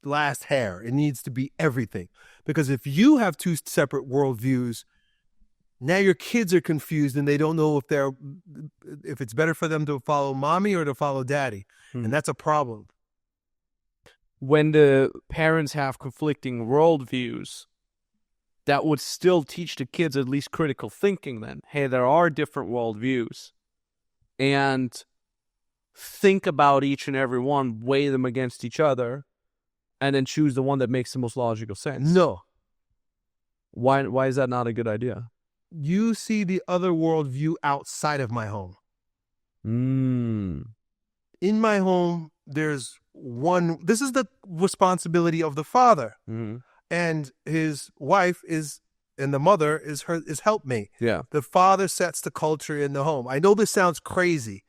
last hair. It needs to be everything. Because if you have two separate worldviews, now your kids are confused and they don't know if it's better for them to follow mommy or to follow daddy. And that's a problem. When the parents have conflicting worldviews, that would still teach the kids at least critical thinking then. Hey, there are different worldviews. And think about each and every one, weigh them against each other, and then choose the one that makes the most logical sense. No. Why is that not a good idea? You see the other worldview outside of my home. In my home, there's one. This is the responsibility of the father. And his wife and the mother is helpmate. Yeah. The father sets the culture in the home. I know this sounds crazy.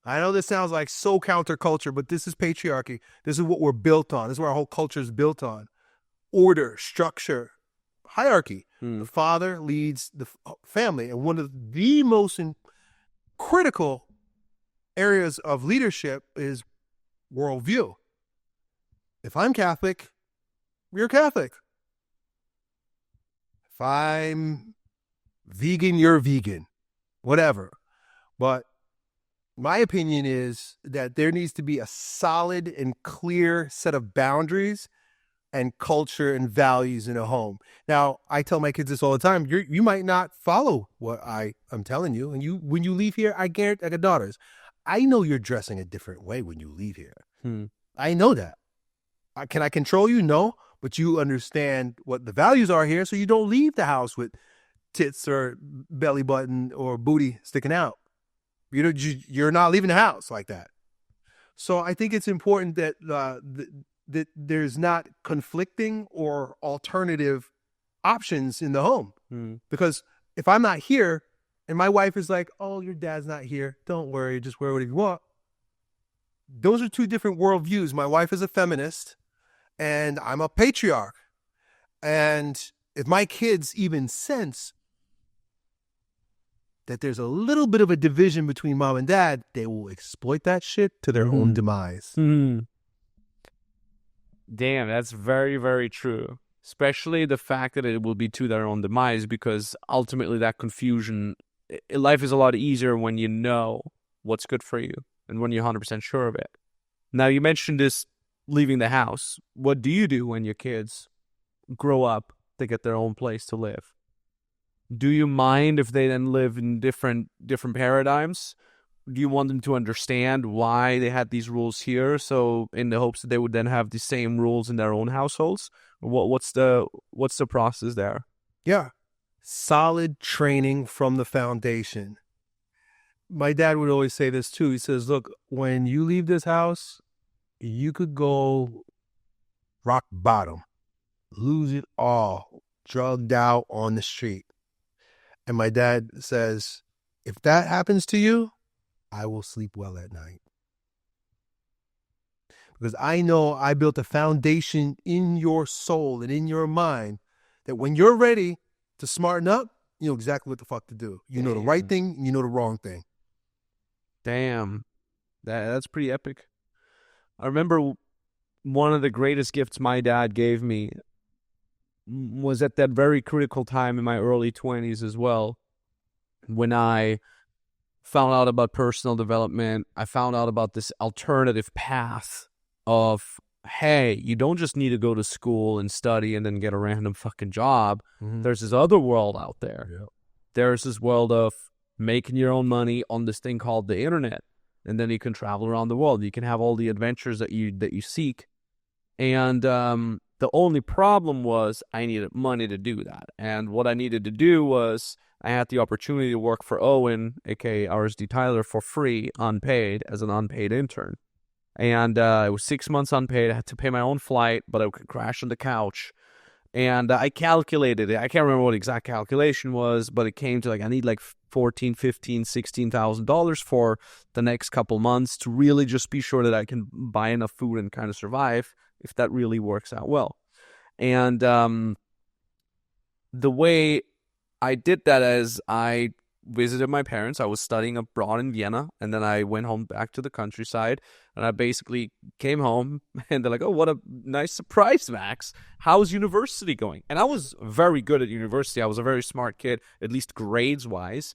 I know this sounds like so counterculture, but this is patriarchy. This is what we're built on. This is what our whole culture is built on. Order, structure, hierarchy. The father leads the family. And one of the most critical areas of leadership is worldview. If I'm Catholic, you're Catholic. If I'm Vegan, you're vegan, whatever. But my opinion is that there needs to be a solid and clear set of boundaries and culture and values in a home. Now, I tell my kids this all the time. You might not follow what I'm telling you. And when you leave here, I guarantee, I got daughters. I know you're dressing a different way when you leave here. I know that. Can I control you? No. But you understand what the values are here, so you don't leave the house with tits or belly button or booty sticking out. You're not leaving the house like that. So I think it's important that that there's not conflicting or alternative options in the home. Because if I'm not here and my wife is like, oh, your dad's not here, don't worry, just wear whatever you want. Those are two different worldviews. My wife is a feminist and I'm a patriarch. And if my kids even sense that there's a little bit of a division between mom and dad, they will exploit that shit to their own demise. Damn, that's very, very true. Especially the fact that it will be to their own demise, because ultimately that confusion, life is a lot easier when you know what's good for you and when you're 100% sure of it. Now, you mentioned this leaving the house. What do you do when your kids grow up to get their own place to live? Do you mind if they then live in different paradigms? Do you want them to understand why they had these rules here, so in the hopes that they would then have the same rules in their own households? What's the process there? Yeah. Solid training from the foundation. My dad would always say this too. He says, look, when you leave this house, you could go rock bottom, lose it all, drugged out on the street. And my dad says, if that happens to you, I will sleep well at night. Because I know I built a foundation in your soul and in your mind that when you're ready to smarten up, you know exactly what the fuck to do. You know the right thing, and you know the wrong thing. Damn. That's pretty epic. I remember one of the greatest gifts my dad gave me was at that very critical time in my early 20s as well, when I found out about personal development. I found out about this alternative path of, hey, you don't just need to go to school and study and then get a random fucking job. There's this other world out there. Yep. There's this world of making your own money on this thing called the internet. And then you can travel around the world. You can have all the adventures that you seek. And the only problem was I needed money to do that. And what I needed to do was I had the opportunity to work for Owen, a.k.a. RSD Tyler, for free, unpaid, as an unpaid intern. And it was 6 months unpaid. I had to pay my own flight, but I could crash on the couch. And I calculated it. I can't remember what the exact calculation was, but it came to I need $14,000, $15,000, $16,000 for the next couple months to really just be sure that I can buy enough food and kind of survive, if that really works out well. And the way I did that is I visited my parents. I was studying abroad in Vienna, and then I went home back to the countryside, and I basically came home, and they're like, oh, what a nice surprise, Max. How's university going? And I was very good at university. I was a very smart kid, at least grades-wise.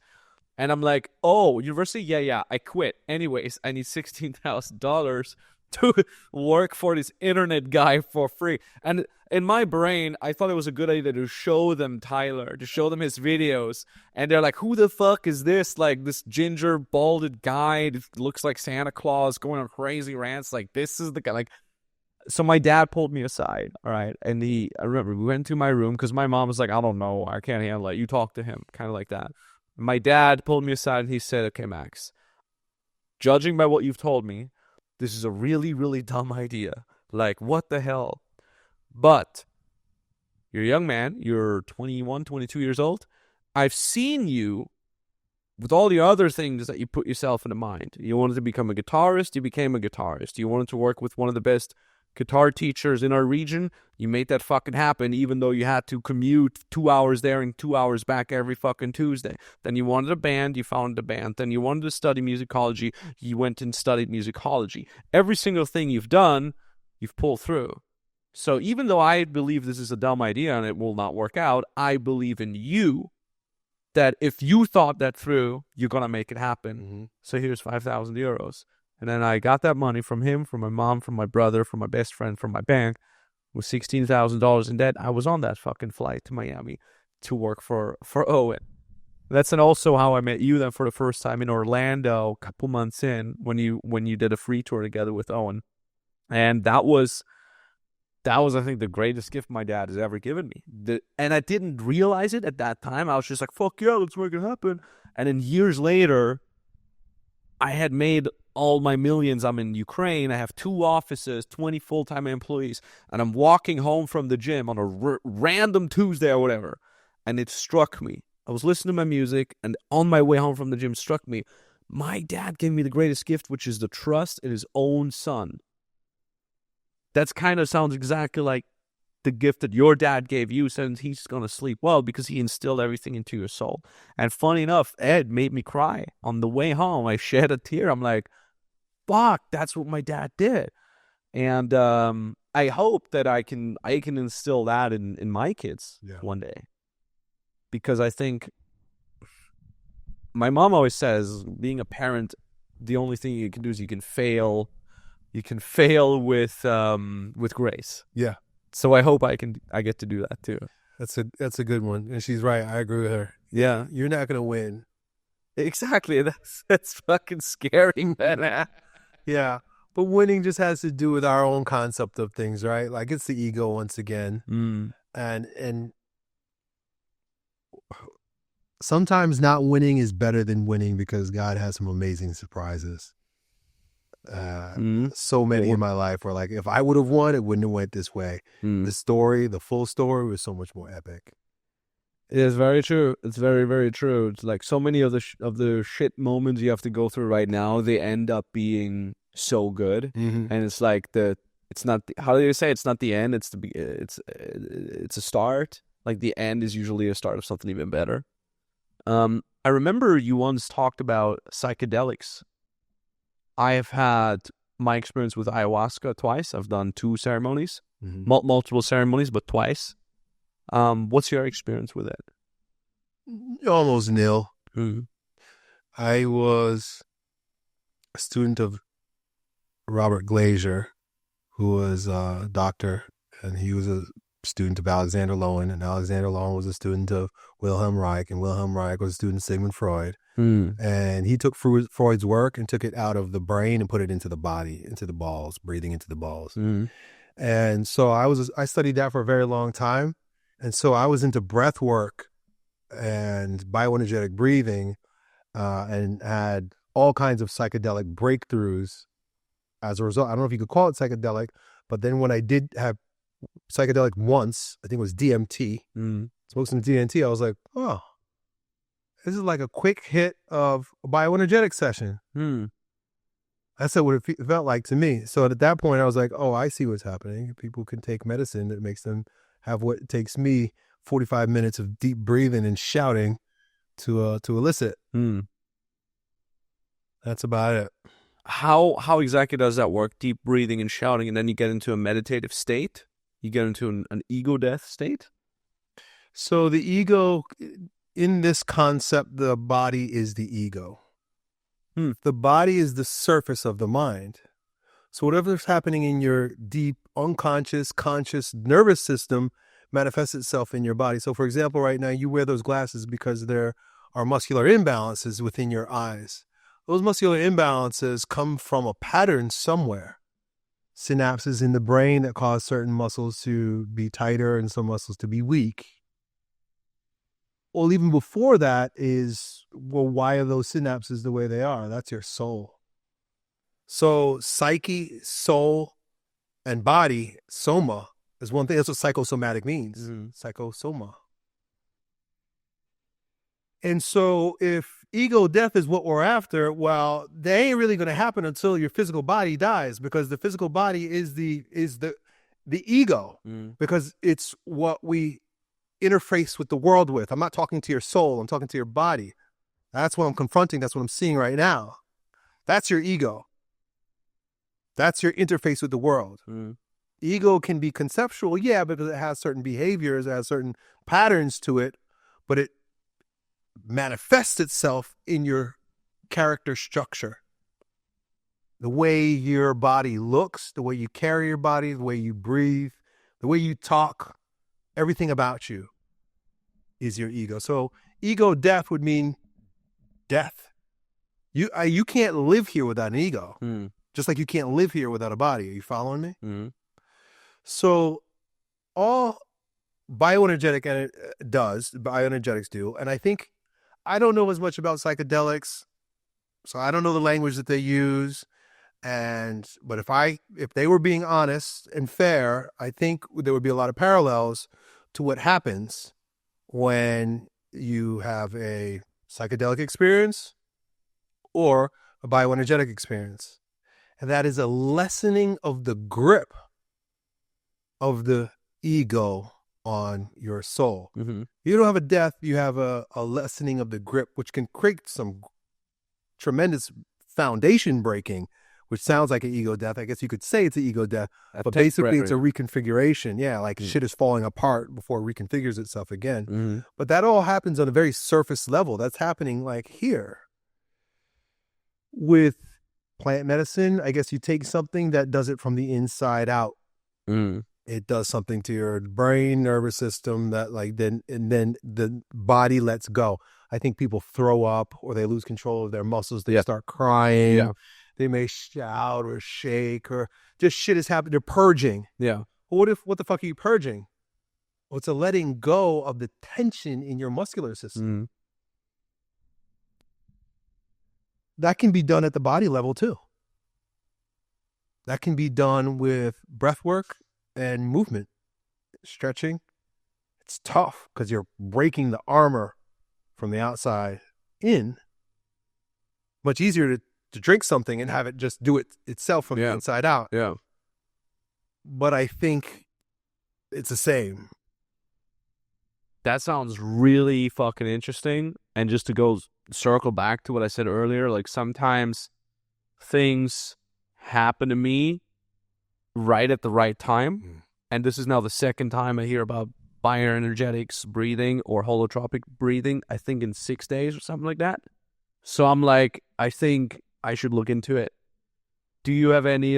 And I'm like, oh, university? Yeah, I quit. Anyways, I need $16,000 to work for this internet guy for free. And in my brain, I thought it was a good idea to show them Tyler, to show them his videos. And they're like, who the fuck is this? This ginger, balded guy that looks like Santa Claus going on crazy rants. This is the guy. So my dad pulled me aside, all right? And I remember we went to my room because my mom was like, I don't know, I can't handle it. You talk to him, kind of like that. And my dad pulled me aside and he said, okay, Max, judging by what you've told me, this is a really, really dumb idea. What the hell? But you're a young man. You're 21, 22 years old. I've seen you with all the other things that you put yourself into mind. You wanted to become a guitarist. You became a guitarist. You wanted to work with one of the best guitar teachers in our region. You made that fucking happen, even though you had to commute 2 hours there and 2 hours back every fucking Tuesday. Then you wanted a band, you found a band. Then you wanted to study musicology, you went and studied musicology. Every single thing you've done, you've pulled through. So even though I believe this is a dumb idea and it will not work out, I believe in you that if you thought that through, you're going to make it happen. So here's 5,000 euros. And then I got that money from him, from my mom, from my brother, from my best friend, from my bank. With $16,000 in debt, I was on that fucking flight to Miami to work for Owen. That's also how I met you then for the first time in Orlando, a couple months in, when you did a free tour together with Owen. And that was I think the greatest gift my dad has ever given me. And I didn't realize it at that time. I was just like, fuck yeah, let's make it happen. And then years later, I had made all my millions. I'm in Ukraine. I have 2 offices, 20 full-time employees, and I'm walking home from the gym on a random Tuesday or whatever, and it struck me. I was listening to my music, and on my way home from the gym struck me, my dad gave me the greatest gift, which is the trust in his own son. That's kind of sounds exactly like the gift that your dad gave you, since he's going to sleep well because he instilled everything into your soul. And funny enough, Ed made me cry. On the way home, I shed a tear. I'm like, fuck, that's what my dad did. And I hope that I can instill that in my kids one day. Because I think my mom always says, being a parent, the only thing you can do is you can fail. You can fail with grace. Yeah. So I hope I get to do that too. That's a good one. And she's right. I agree with her. Yeah. You're not going to win. Exactly. That's fucking scary, man. Yeah. But winning just has to do with our own concept of things, right? Like, it's the ego once again. And sometimes not winning is better than winning, because God has some amazing surprises. So many in my life were like, if I would have won, it wouldn't have went this way. The full story was so much more epic. It is very true. It's very, very true. It's like so many of the shit moments you have to go through right now, they end up being so good. And it's like how do you say, it's not the end, it's a start. Like, the end is usually a start of something even better. I remember you once talked about psychedelics. I have had my experience with ayahuasca twice. I've done 2 ceremonies, multiple ceremonies, but twice. What's your experience with it? Almost nil. I was a student of Robert Glazier, who was a doctor, and he was a student of Alexander Lowen, and Alexander Lowen was a student of Wilhelm Reich, and Wilhelm Reich was a student of Sigmund Freud. And he took Freud's work and took it out of the brain and put it into the body, into the balls, breathing into the balls. And so I studied that for a very long time. And so I was into breath work and bioenergetic breathing, and had all kinds of psychedelic breakthroughs as a result. I don't know if you could call it psychedelic, but then when I did have psychedelic once, I think it was DMT, smoked some DMT, I was like, oh, this is like a quick hit of a bioenergetic session. That's what it felt like to me. So at that point, I was like, oh, I see what's happening. People can take medicine that makes them have what takes me 45 minutes of deep breathing and shouting to elicit. That's about it. How exactly does that work? Deep breathing and shouting, and then you get into a meditative state? You get into an ego death state? So the ego, in this concept, the body is the ego. The body is the surface of the mind. So whatever's happening in your deep, unconscious, conscious nervous system manifests itself in your body. So for example, right now you wear those glasses because there are muscular imbalances within your eyes. Those muscular imbalances come from a pattern somewhere. Synapses in the brain that cause certain muscles to be tighter and some muscles to be weak. Well, even before that is, well, why are those synapses the way they are? That's your soul. So psyche, soul, and body, soma, is one thing. That's what psychosomatic means. Psychosoma. And so if ego death is what we're after, well, that ain't really going to happen until your physical body dies, because the physical body is the ego, because it's what we interface with the world with. I'm not talking to your soul. I'm talking to your body. That's what I'm confronting. That's what I'm seeing right now. That's your ego. That's your interface with the world. Ego can be conceptual, yeah, because it has certain behaviors, it has certain patterns to it, but manifests itself in your character structure. The way your body looks, the way you carry your body, the way you breathe, the way you talk, everything about you is your ego. So ego death would mean death. You can't live here without an ego, just like you can't live here without a body. Are you following me? Mm-hmm. So all bioenergetics do, and I don't know as much about psychedelics, so I don't know the language that they use. But if they were being honest and fair, I think there would be a lot of parallels to what happens when you have a psychedelic experience or a bioenergetic experience. And that is a lessening of the grip of the ego on your soul. Mm-hmm. You don't have a death, you have a lessening of the grip, which can create some tremendous foundation breaking, which sounds like an ego death. I guess you could say it's an ego death, but basically it's a reconfiguration. Yeah, like shit is falling apart before it reconfigures itself again. Mm-hmm. But that all happens on a very surface level. That's happening like here. With plant medicine, I guess you take something that does it from the inside out. Mm. It does something to your brain, nervous system then the body lets go. I think people throw up or they lose control of their muscles. They start crying. Yeah. They may shout or shake or just shit is happening. They're purging. Yeah. Well, what the fuck are you purging? Well, it's a letting go of the tension in your muscular system. Mm. That can be done at the body level too. That can be done with breath work and movement, stretching. It's tough because you're breaking the armor from the outside in. Much easier to drink something and have it just do it itself from the inside out. Yeah. But I think it's the same. That sounds really fucking interesting. And just to circle back to what I said earlier, like sometimes things happen to me right at the right time. Mm. And this is now the second time I hear about bioenergetics breathing or holotropic breathing, I think in 6 days or something like that. So I'm like, I think I should look into it. Do you have any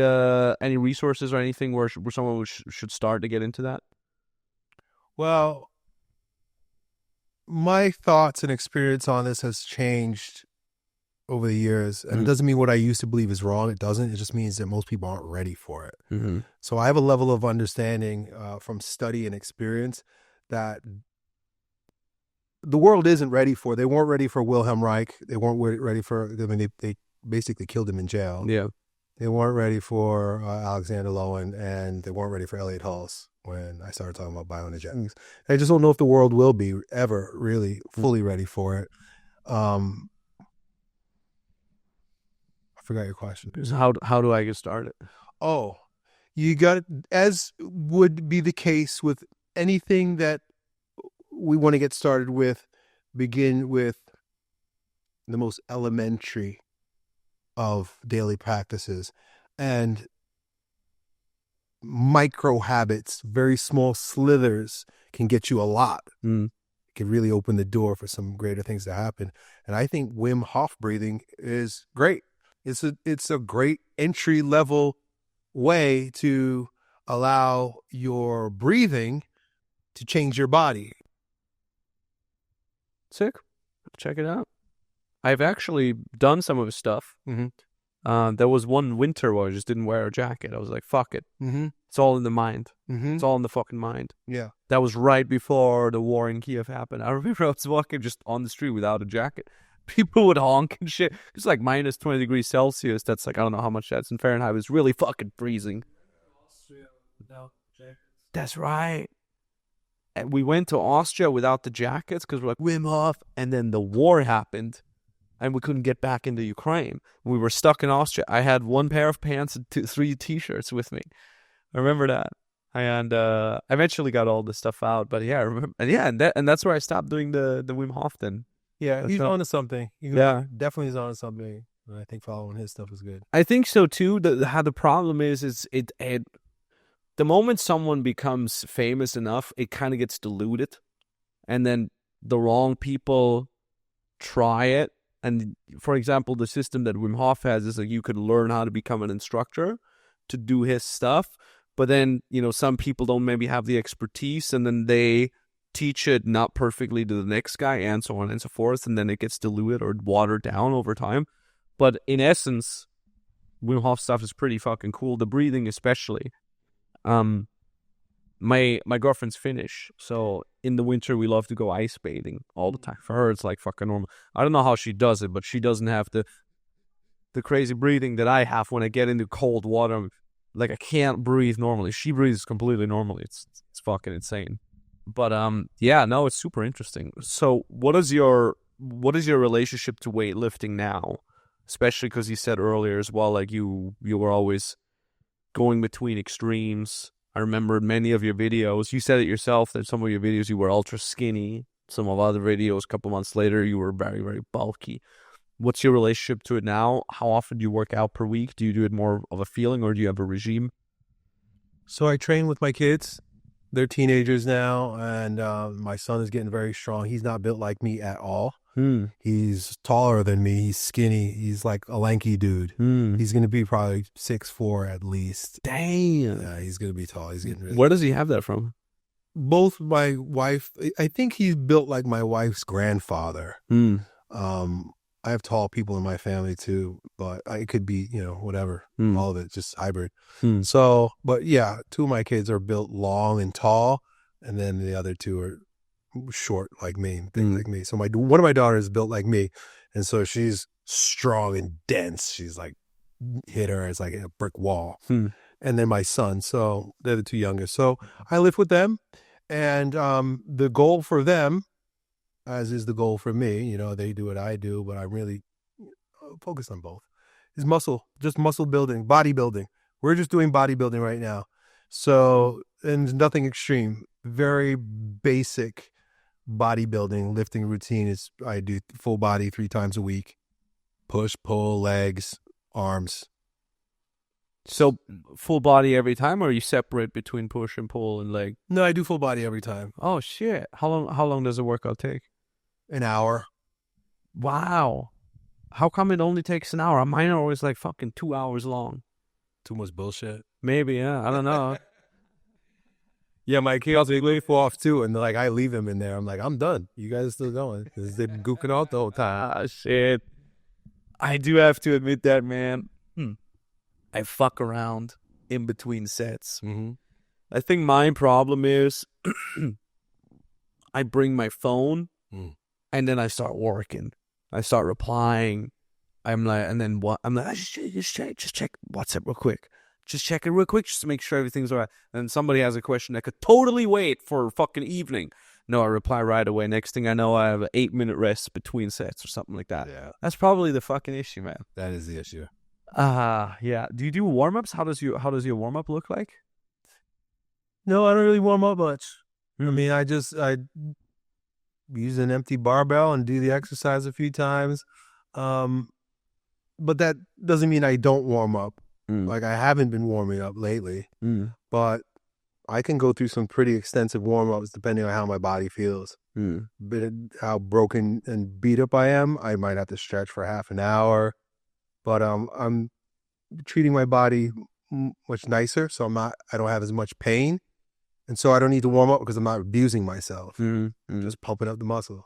resources or anything where someone should start to get into that? Well, my thoughts and experience on this has changed over the years. And it doesn't mean what I used to believe is wrong. It doesn't. It just means that most people aren't ready for it. Mm-hmm. So I have a level of understanding from study and experience that the world isn't ready for. They weren't ready for Wilhelm Reich. They weren't ready for, they basically killed him in jail. Yeah. They weren't ready for Alexander Lowen, and they weren't ready for Elliott Hulse when I started talking about bioenergetics. I just don't know if the world will be ever really fully ready for it. I forgot your question. So how do I get started? Oh, you got, as would be the case with anything that we want to get started with, begin with the most elementary of daily practices and micro habits. Very small slithers can get you a lot. It can really open the door for some greater things to happen. And I think Wim Hof breathing is great. It's a great entry level way to allow your breathing to change your body. Sick. Check it out. I've actually done some of his stuff. Mm-hmm. There was one winter where I just didn't wear a jacket. I was like, fuck it. Mm-hmm. It's all in the mind. Mm-hmm. It's all in the fucking mind. Yeah. That was right before the war in Kiev happened. I remember I was walking just on the street without a jacket. People would honk and shit. It's like minus 20 degrees Celsius. That's like, I don't know how much that's in Fahrenheit. It was really fucking freezing. That's right. And we went to Austria without the jackets because we're like, Wim Hof. And then the war happened and we couldn't get back into Ukraine. We were stuck in Austria. I had one pair of pants and 3 t-shirts with me. I remember that. And I eventually got all the stuff out. But yeah, I remember. And that's where I stopped doing the Wim Hof then. Yeah, he's on to something. Yeah. Definitely is on to something. And I think following his stuff is good. I think so too. How the problem is the moment someone becomes famous enough, it kind of gets diluted, and then the wrong people try it. And for example, the system that Wim Hof has is like you could learn how to become an instructor to do his stuff. But then, some people don't maybe have the expertise, and then they teach it not perfectly to the next guy, and so on and so forth. And then it gets diluted or watered down over time. But in essence, Wim Hof stuff is pretty fucking cool. The breathing especially. My girlfriend's Finnish, so in the winter we love to go ice bathing all the time. For her, it's like fucking normal. I don't know how she does it, but she doesn't have the crazy breathing that I have when I get into cold water. Like I can't breathe normally. She breathes completely normally. It's fucking insane. But yeah, no, it's super interesting. So what is your relationship to weightlifting now? Especially because you said earlier as well, like you were always going between extremes. I remember many of your videos, you said it yourself that some of your videos you were ultra skinny. Some of other videos, a couple months later, you were very, very bulky. What's your relationship to it now? How often do you work out per week? Do you do it more of a feeling, or do you have a regime? So I train with my kids. They're teenagers now, and my son is getting very strong. He's not built like me at all. He's taller than me. He's skinny. He's like a lanky dude. He's going to be probably 6'4" at least. Damn. Yeah, he's going to be tall. He's getting really... Where does he have that from? Both my wife, I think he's built like my wife's grandfather. I have tall people in my family too, but it could be, whatever, all of it, just hybrid. So, but yeah, two of my kids are built long and tall, and then the other two are short like me, big like me. So one of my daughters is built like me, and so she's strong and dense. She's like, hit her as like a brick wall. And then my son, so they're the two youngest. So I live with them, and the goal for them, as is the goal for me, they do what I do, but I'm really focused on both, is just muscle building, bodybuilding. We're just doing bodybuilding right now. So, and nothing extreme, very basic bodybuilding, lifting routine is I do full body 3 times a week, push, pull, legs, arms. So full body every time, or you separate between push and pull and leg? No, I do full body every time. Oh shit. How long does a workout take? An hour. Wow. How come it only takes an hour? Mine are always like fucking 2 hours long. Too much bullshit. Maybe, yeah. I don't know. Yeah, my kids, they leave off too, and I leave them in there. I'm like, I'm done. You guys are still going, because they've been gooking out the whole time. Ah, shit. I do have to admit that, man. I fuck around in between sets. I think my problem is I bring my phone and then I start working. I start replying. I'm like, and then what? I'm like, just check WhatsApp real quick. Just check it real quick, just to make sure everything's all right. And somebody has a question that could totally wait for fucking evening. No, I reply right away. Next thing I know, I have an 8-minute rest between sets or something like that. Yeah, that's probably the fucking issue, man. that is the issue. Yeah. Do you do warm-ups? How does your warm-up look like? No, I don't really warm up much. I mean, I use an empty barbell and do the exercise a few times. But that doesn't mean I don't warm up. Like, I haven't been warming up lately, but I can go through some pretty extensive warm-ups depending on how my body feels. But how broken and beat up I am, I might have to stretch for half an hour. But I'm treating my body much nicer, so I don't have as much pain. And so I don't need to warm up because I'm not abusing myself. I'm just pumping up the muscle.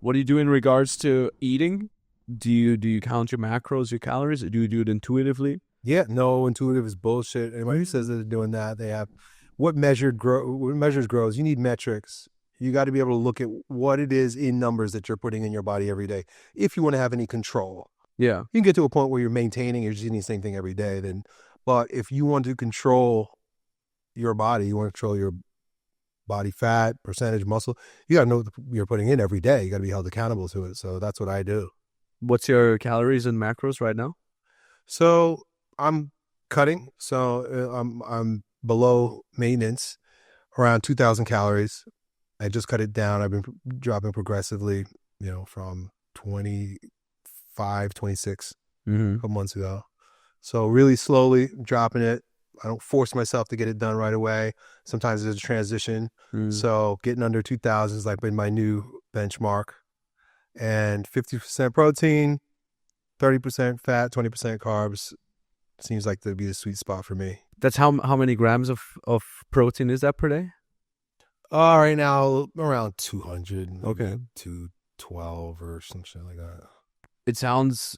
What do you do in regards to eating? Do you count your macros, your calories, or do you do it intuitively? Yeah, no, intuitive is bullshit. Anybody who says that they're doing that, they have what measures growth. You need metrics. You got to be able to look at what it is in numbers that you're putting in your body every day if you want to have any control. Yeah. You can get to a point where you're maintaining, you're just eating the same thing every day. But if you want to control your body, you want to control your body fat, percentage, muscle, you got to know what you're putting in every day. You got to be held accountable to it. So that's what I do. What's your calories and macros right now? So I'm cutting. So I'm below maintenance, around 2,000 calories. I just cut it down. I've been dropping progressively, from 25, 26 a couple months ago. So really slowly dropping it. I don't force myself to get it done right away. Sometimes there's a transition. So getting under 2,000 is like been my new benchmark. and 50% protein, 30% fat, 20% carbs seems like to be the sweet spot for me. That's how many grams of protein is that per day? Right now around 200. Okay. 212 or some shit like that. It sounds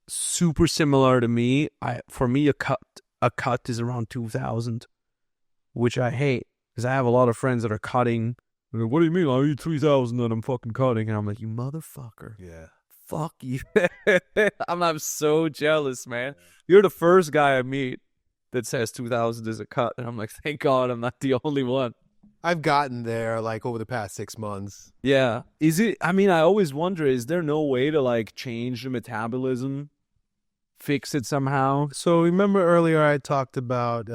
super similar to me. For me, a cut is around 2,000, which I hate because I have a lot of friends that are cutting. They're like, what do you mean? I eat 3,000 and I'm fucking cutting, and I'm like, you motherfucker. Yeah. Fuck you. I'm so jealous, man. You're the first guy I meet that says 2,000 is a cut, and I'm like, thank God I'm not the only one. I've gotten there like over the past 6 months. Yeah. Is it? I mean, I always wonder, is there no way to like change the metabolism, fix it somehow? So remember earlier I talked about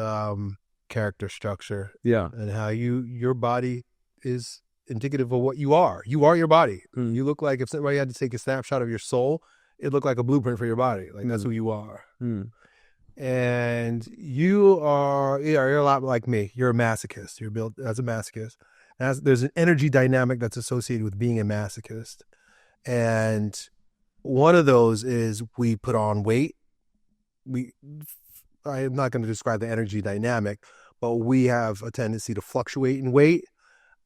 character structure. Yeah. And how your body is indicative of what you are. You are your body. Mm. You look like, if somebody had to take a snapshot of your soul, it looked like a blueprint for your body. Like that's who you are. Mm. And you're a lot like me. You're a masochist. You're built as a masochist. There's an energy dynamic that's associated with being a masochist. And one of those is we put on weight. I am not going to describe the energy dynamic, but we have a tendency to fluctuate in weight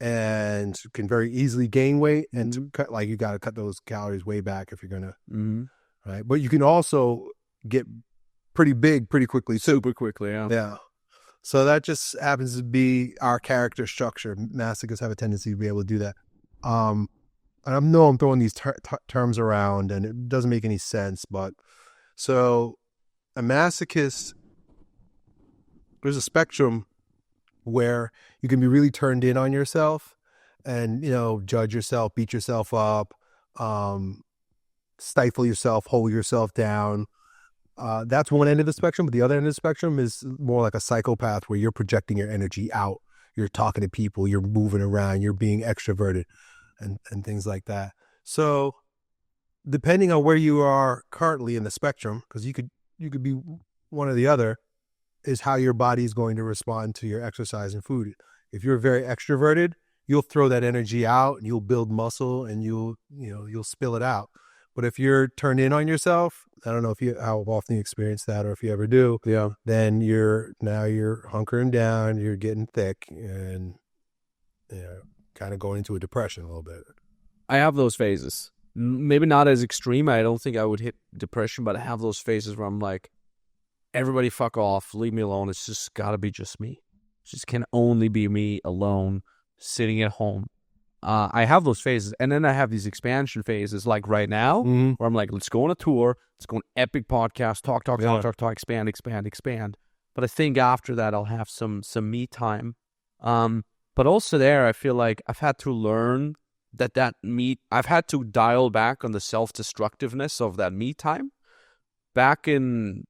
and can very easily gain weight. And to cut, like, you got to cut those calories way back if you're going to, right? But you can also get pretty big pretty quickly. Super quickly, yeah. Yeah. So that just happens to be our character structure. Masochists have a tendency to be able to do that. And I know I'm throwing these terms around and it doesn't make any sense, but so a masochist, there's a spectrum where you can be really turned in on yourself and, judge yourself, beat yourself up, stifle yourself, hold yourself down. That's one end of the spectrum, but the other end of the spectrum is more like a psychopath where you're projecting your energy out. You're talking to people, you're moving around, you're being extroverted and things like that. So depending on where you are currently in the spectrum, because you could be one or the other, is how your body is going to respond to your exercise and food. If you're very extroverted, you'll throw that energy out and you'll build muscle and you'll spill it out. But if you're turned in on yourself, I don't know how often you experience that or if you ever do, then you're hunkering down, you're getting thick and kind of going into a depression a little bit. I have those phases. Maybe not as extreme. I don't think I would hit depression, but I have those phases where I'm like, everybody fuck off, leave me alone. It's just got to be just me. It just can only be me alone, sitting at home. I have those phases. And then I have these expansion phases like right now where I'm like, let's go on a tour. Let's go on epic podcast, talk, expand. But I think after that, I'll have some me time. But also there, I feel like I've had to learn I've had to dial back on the self-destructiveness of that me time. Back in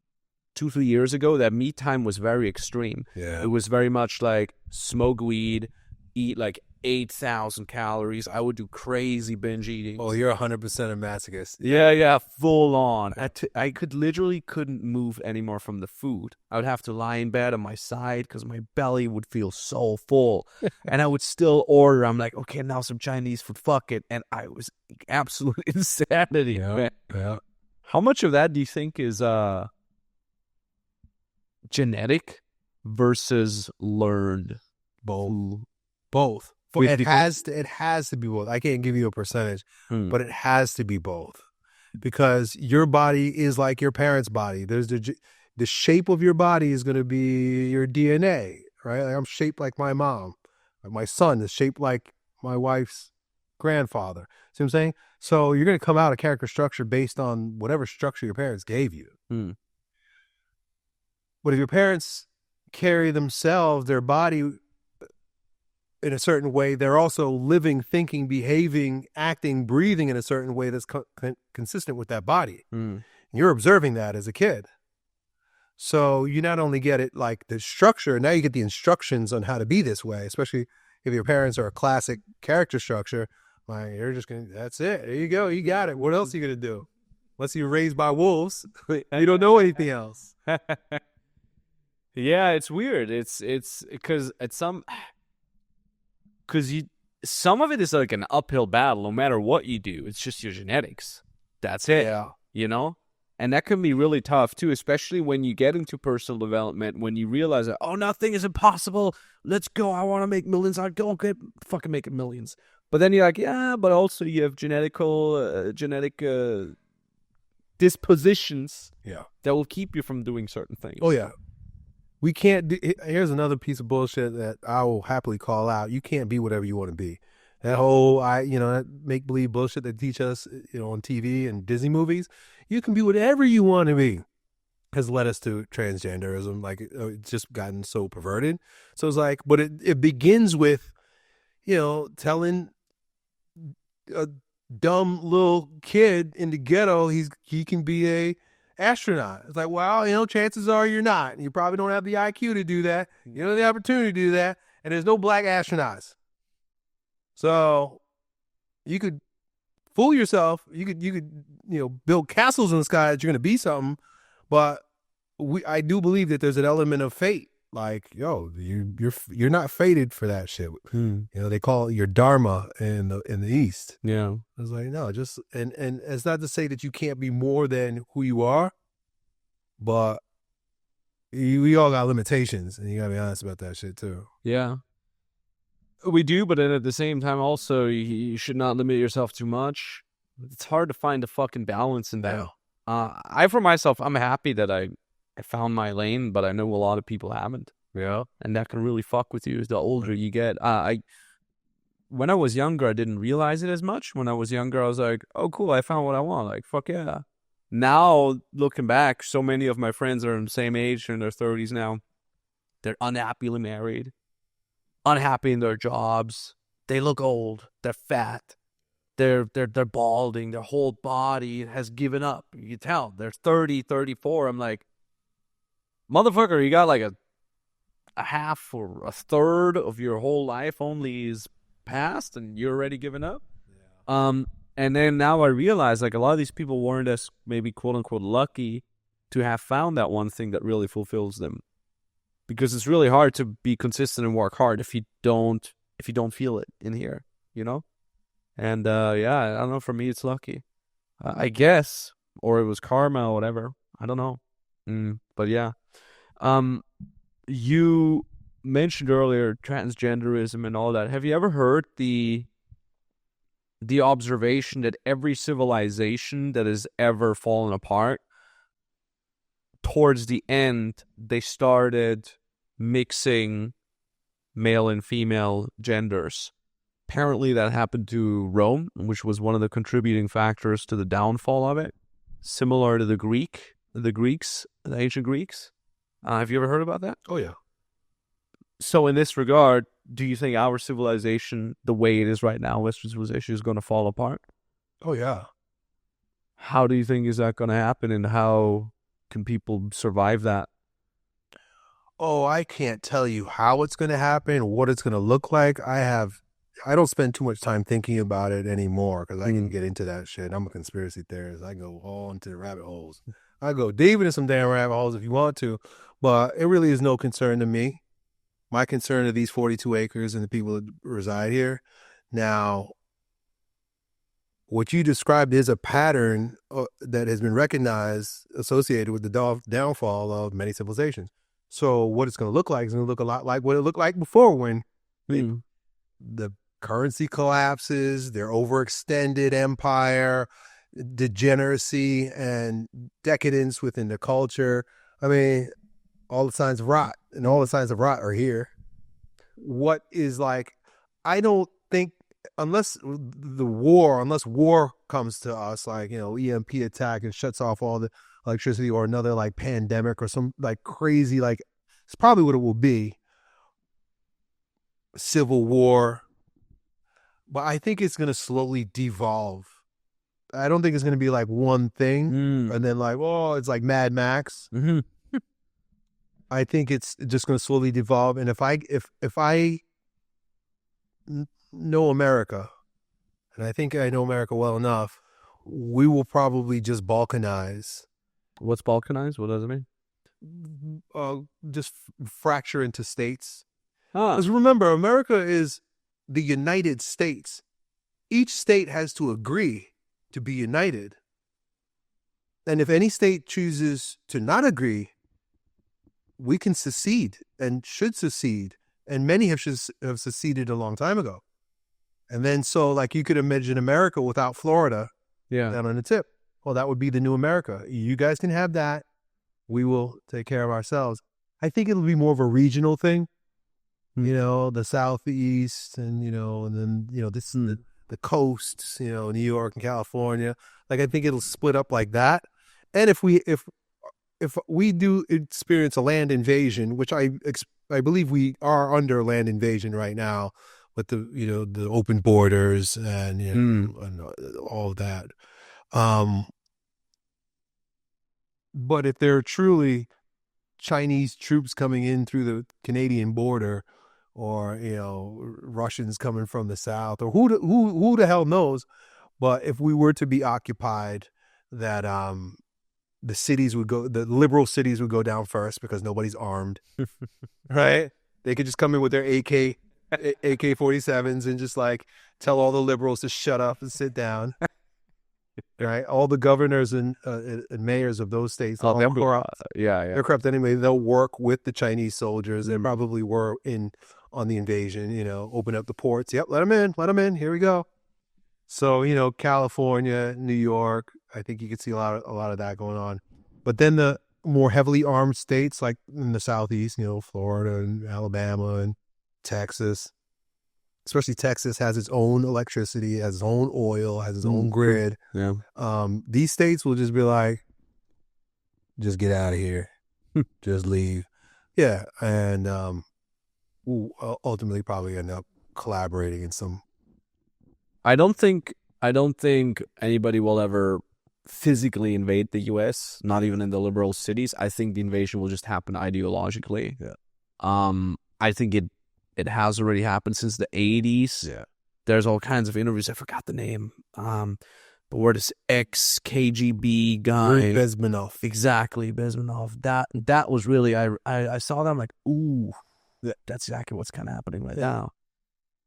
2-3 years ago, that me time was very extreme. Yeah. It was very much like smoke weed, eat like 8,000 calories. I would do crazy binge eating. Oh, you're 100% a masochist. Yeah, full on. I couldn't move anymore from the food. I would have to lie in bed on my side because my belly would feel so full. And I would still order. I'm like, okay, now some Chinese food, fuck it. And I was absolute insanity. Man. Yeah. How much of that do you think is genetic versus learned? Both. It has to be both. I can't give you a percentage, but it has to be both because your body is like your parents' body. There's the shape of your body is going to be your DNA, right? Like I'm shaped like my mom. My son is shaped like my wife's grandfather. See what I'm saying? So you're going to come out of character structure based on whatever structure your parents gave you. But if your parents carry themselves, their body in a certain way, they're also living, thinking, behaving, acting, breathing in a certain way that's consistent with that body. You're observing that as a kid. So you not only get it like the structure, now you get the instructions on how to be this way, especially if your parents are a classic character structure. Like, you're just going to, that's it. There you go. You got it. What else are you going to do? Unless you're raised by wolves, you don't know anything else. Yeah, it's weird. It's because some of it is like an uphill battle. No matter what you do, it's just your genetics. That's it. Yeah. You know? And that can be really tough too, especially when you get into personal development, when you realize that, oh, nothing is impossible. Let's go. I want to make millions. I'll go get fucking making millions. But then you're like, yeah, but also you have genetic dispositions that will keep you from doing certain things. Oh, yeah. We can't here's another piece of bullshit that I will happily call out. You can't be whatever you want to be. That whole, that make-believe bullshit they teach us, on TV and Disney movies. You can be whatever you want to be. Has led us to transgenderism. Like, it's just gotten so perverted. So it's like, but it begins with, telling a dumb little kid in the ghetto he can be a astronaut. It's like, well, chances are you're not. You probably don't have the IQ to do that. You don't have the opportunity to do that. And there's no black astronauts. So you could fool yourself. You could build castles in the sky that you're going to be something. But I do believe that there's an element of fate. Like, you're not fated for that shit. They call it your dharma in the East. Yeah. I was like, no, just and it's not to say that you can't be more than who you are, but we all got limitations, and you gotta be honest about that shit too. Yeah. We do, but then at the same time also you should not limit yourself too much. It's hard to find a fucking balance in that. I for myself, I'm happy that I found my lane, but I know a lot of people haven't. Yeah. And that can really fuck with you as the older you get. When I was younger, I didn't realize it as much. When I was younger, I was like, oh, cool, I found what I want. Like, fuck yeah. Now, looking back, so many of my friends are in the same age, in their 30s now. They're unhappily married, unhappy in their jobs. They look old. They're fat. They're balding. Their whole body has given up. You can tell. They're 30, 34. I'm like, motherfucker, you got like a half or a third of your whole life only is past and you're already given up. And then now I realize like a lot of these people weren't as maybe quote unquote lucky to have found that one thing that really fulfills them, because it's really hard to be consistent and work hard if you don't feel it in here, and I don't know, for me it's lucky, I guess, or it was karma or whatever, I don't know. But yeah, you mentioned earlier transgenderism and all that. Have you ever heard the observation that every civilization that has ever fallen apart, towards the end, they started mixing male and female genders? Apparently that happened to Rome, which was one of the contributing factors to the downfall of it. Similar to the ancient Greeks. Have you ever heard about that? Oh, yeah. So in this regard, do you think our civilization, the way it is right now, Western civilization, is going to fall apart? Oh, yeah. How do you think is that going to happen, and how can people survive that? Oh, I can't tell you how it's going to happen, what it's going to look like. I don't spend too much time thinking about it anymore, because I can get into that shit. I'm a conspiracy theorist. I go all into the rabbit holes. I go deep into some damn rabbit holes if you want to, but it really is no concern to me. My concern are these 42 acres and the people that reside here. Now, what you described is a pattern that has been recognized, associated with the downfall of many civilizations. So what it's going to look like is going to look a lot like what it looked like before, when the currency collapses, their overextended empire, degeneracy and decadence within the culture. I mean, all the signs of rot, and all the signs of rot are here. What is like, I don't think, unless war comes to us, like, EMP attack and shuts off all the electricity, or another like pandemic or some like crazy, like, it's probably what it will be. Civil war. But I think it's going to slowly devolve. I don't think it's going to be like one thing and then like, oh, it's like Mad Max. Mm-hmm. I think it's just going to slowly devolve. And if I know America, and I think I know America well enough, we will probably just balkanize. What's balkanize? What does it mean? Just fracture into states. Because remember, America is the United States. Each state has to agree to be united. And if any state chooses to not agree, we can secede and should secede. And many have seceded a long time ago. And then so like you could imagine America without Florida down on the tip. Well, that would be the new America. You guys can have that. We will take care of ourselves. I think it'll be more of a regional thing. You know, the Southeast and, you know, and then, you know, this the coasts, you know, New York and California. Like, I think it'll split up like that. And if we do experience a land invasion, which I believe we are under land invasion right now with the, you know, the open borders and, you know, and all of that. But if there are truly Chinese troops coming in through the Canadian border, or, you know, Russians coming from the south, or who the hell knows? But if we were to be occupied, that the liberal cities would go down first because nobody's armed, right? They could just come in with their AK-47s and just like tell all the liberals to shut up and sit down. Right, all the governors and mayors of those states, they're corrupt. They're corrupt anyway. They'll work with the Chinese soldiers. They probably were on the invasion. You know, open up the ports. Yep, let them in. Here we go. So, you know, California, New York. I think you could see a lot of that going on. But then the more heavily armed states, like in the Southeast, you know, Florida and Alabama and Texas. Especially Texas has its own electricity, has its own oil, has its own grid. Yeah. These states will just be like, just get out of here. Just leave. Yeah. And ultimately probably end up collaborating in some. I don't think anybody will ever physically invade the US, not even in the liberal cities. I think the invasion will just happen ideologically. Yeah. I think it has already happened since the 80s. Yeah. There's all kinds of interviews. I forgot the name. But where this ex-KGB guy. Bezmenov. Exactly, Bezmenov. That was really, I saw that, I'm like, ooh, that's exactly what's kind of happening right now.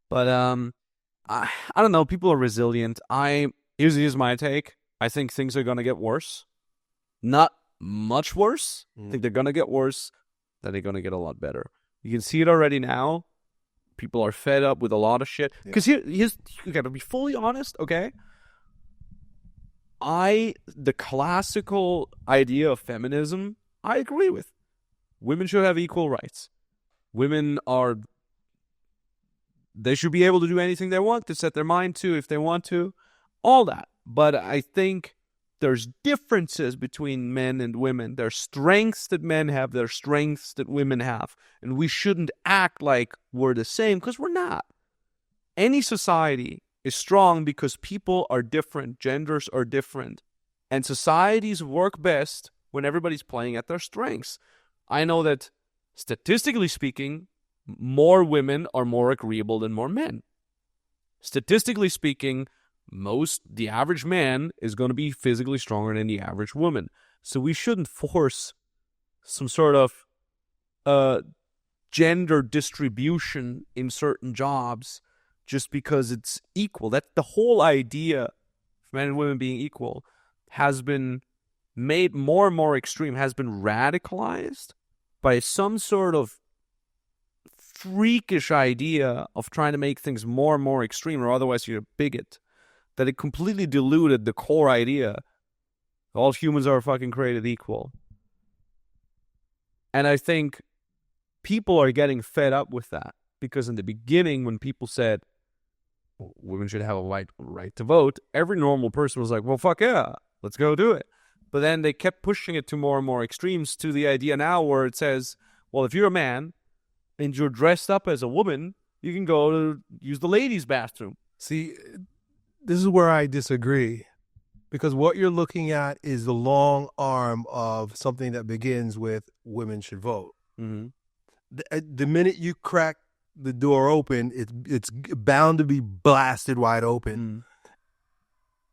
But I don't know. People are resilient. Here's my take. I think things are going to get worse. Not much worse. I think they're going to get worse. Then they're going to get a lot better. You can see it already now. People are fed up with a lot of shit. Because here's you got to be fully honest, okay? The classical idea of feminism, I agree with. Women should have equal rights. They should be able to do anything they want, to set their mind to if they want to, all that. But I think there's differences between men and women. There's strengths that men have, there's strengths that women have. And we shouldn't act like we're the same, because we're not. Any society is strong because people are different, genders are different. And societies work best when everybody's playing at their strengths. I know that, statistically speaking, more women are more agreeable than more men. Statistically speaking, the average man is going to be physically stronger than the average woman. So we shouldn't force some sort of gender distribution in certain jobs just because it's equal. That the whole idea of men and women being equal has been made more and more extreme, has been radicalized by some sort of freakish idea of trying to make things more and more extreme, or otherwise you're a bigot. That it completely diluted the core idea. All humans are fucking created equal. And I think people are getting fed up with that. Because in the beginning, when people said women should have a right to vote, every normal person was like, well, fuck yeah, let's go do it. But then they kept pushing it to more and more extremes, to the idea now where it says, well, if you're a man and you're dressed up as a woman, you can go to use the ladies' bathroom. See, this is where I disagree, because what you're looking at is the long arm of something that begins with women should vote. Mm-hmm. The minute you crack the door open, it's bound to be blasted wide open.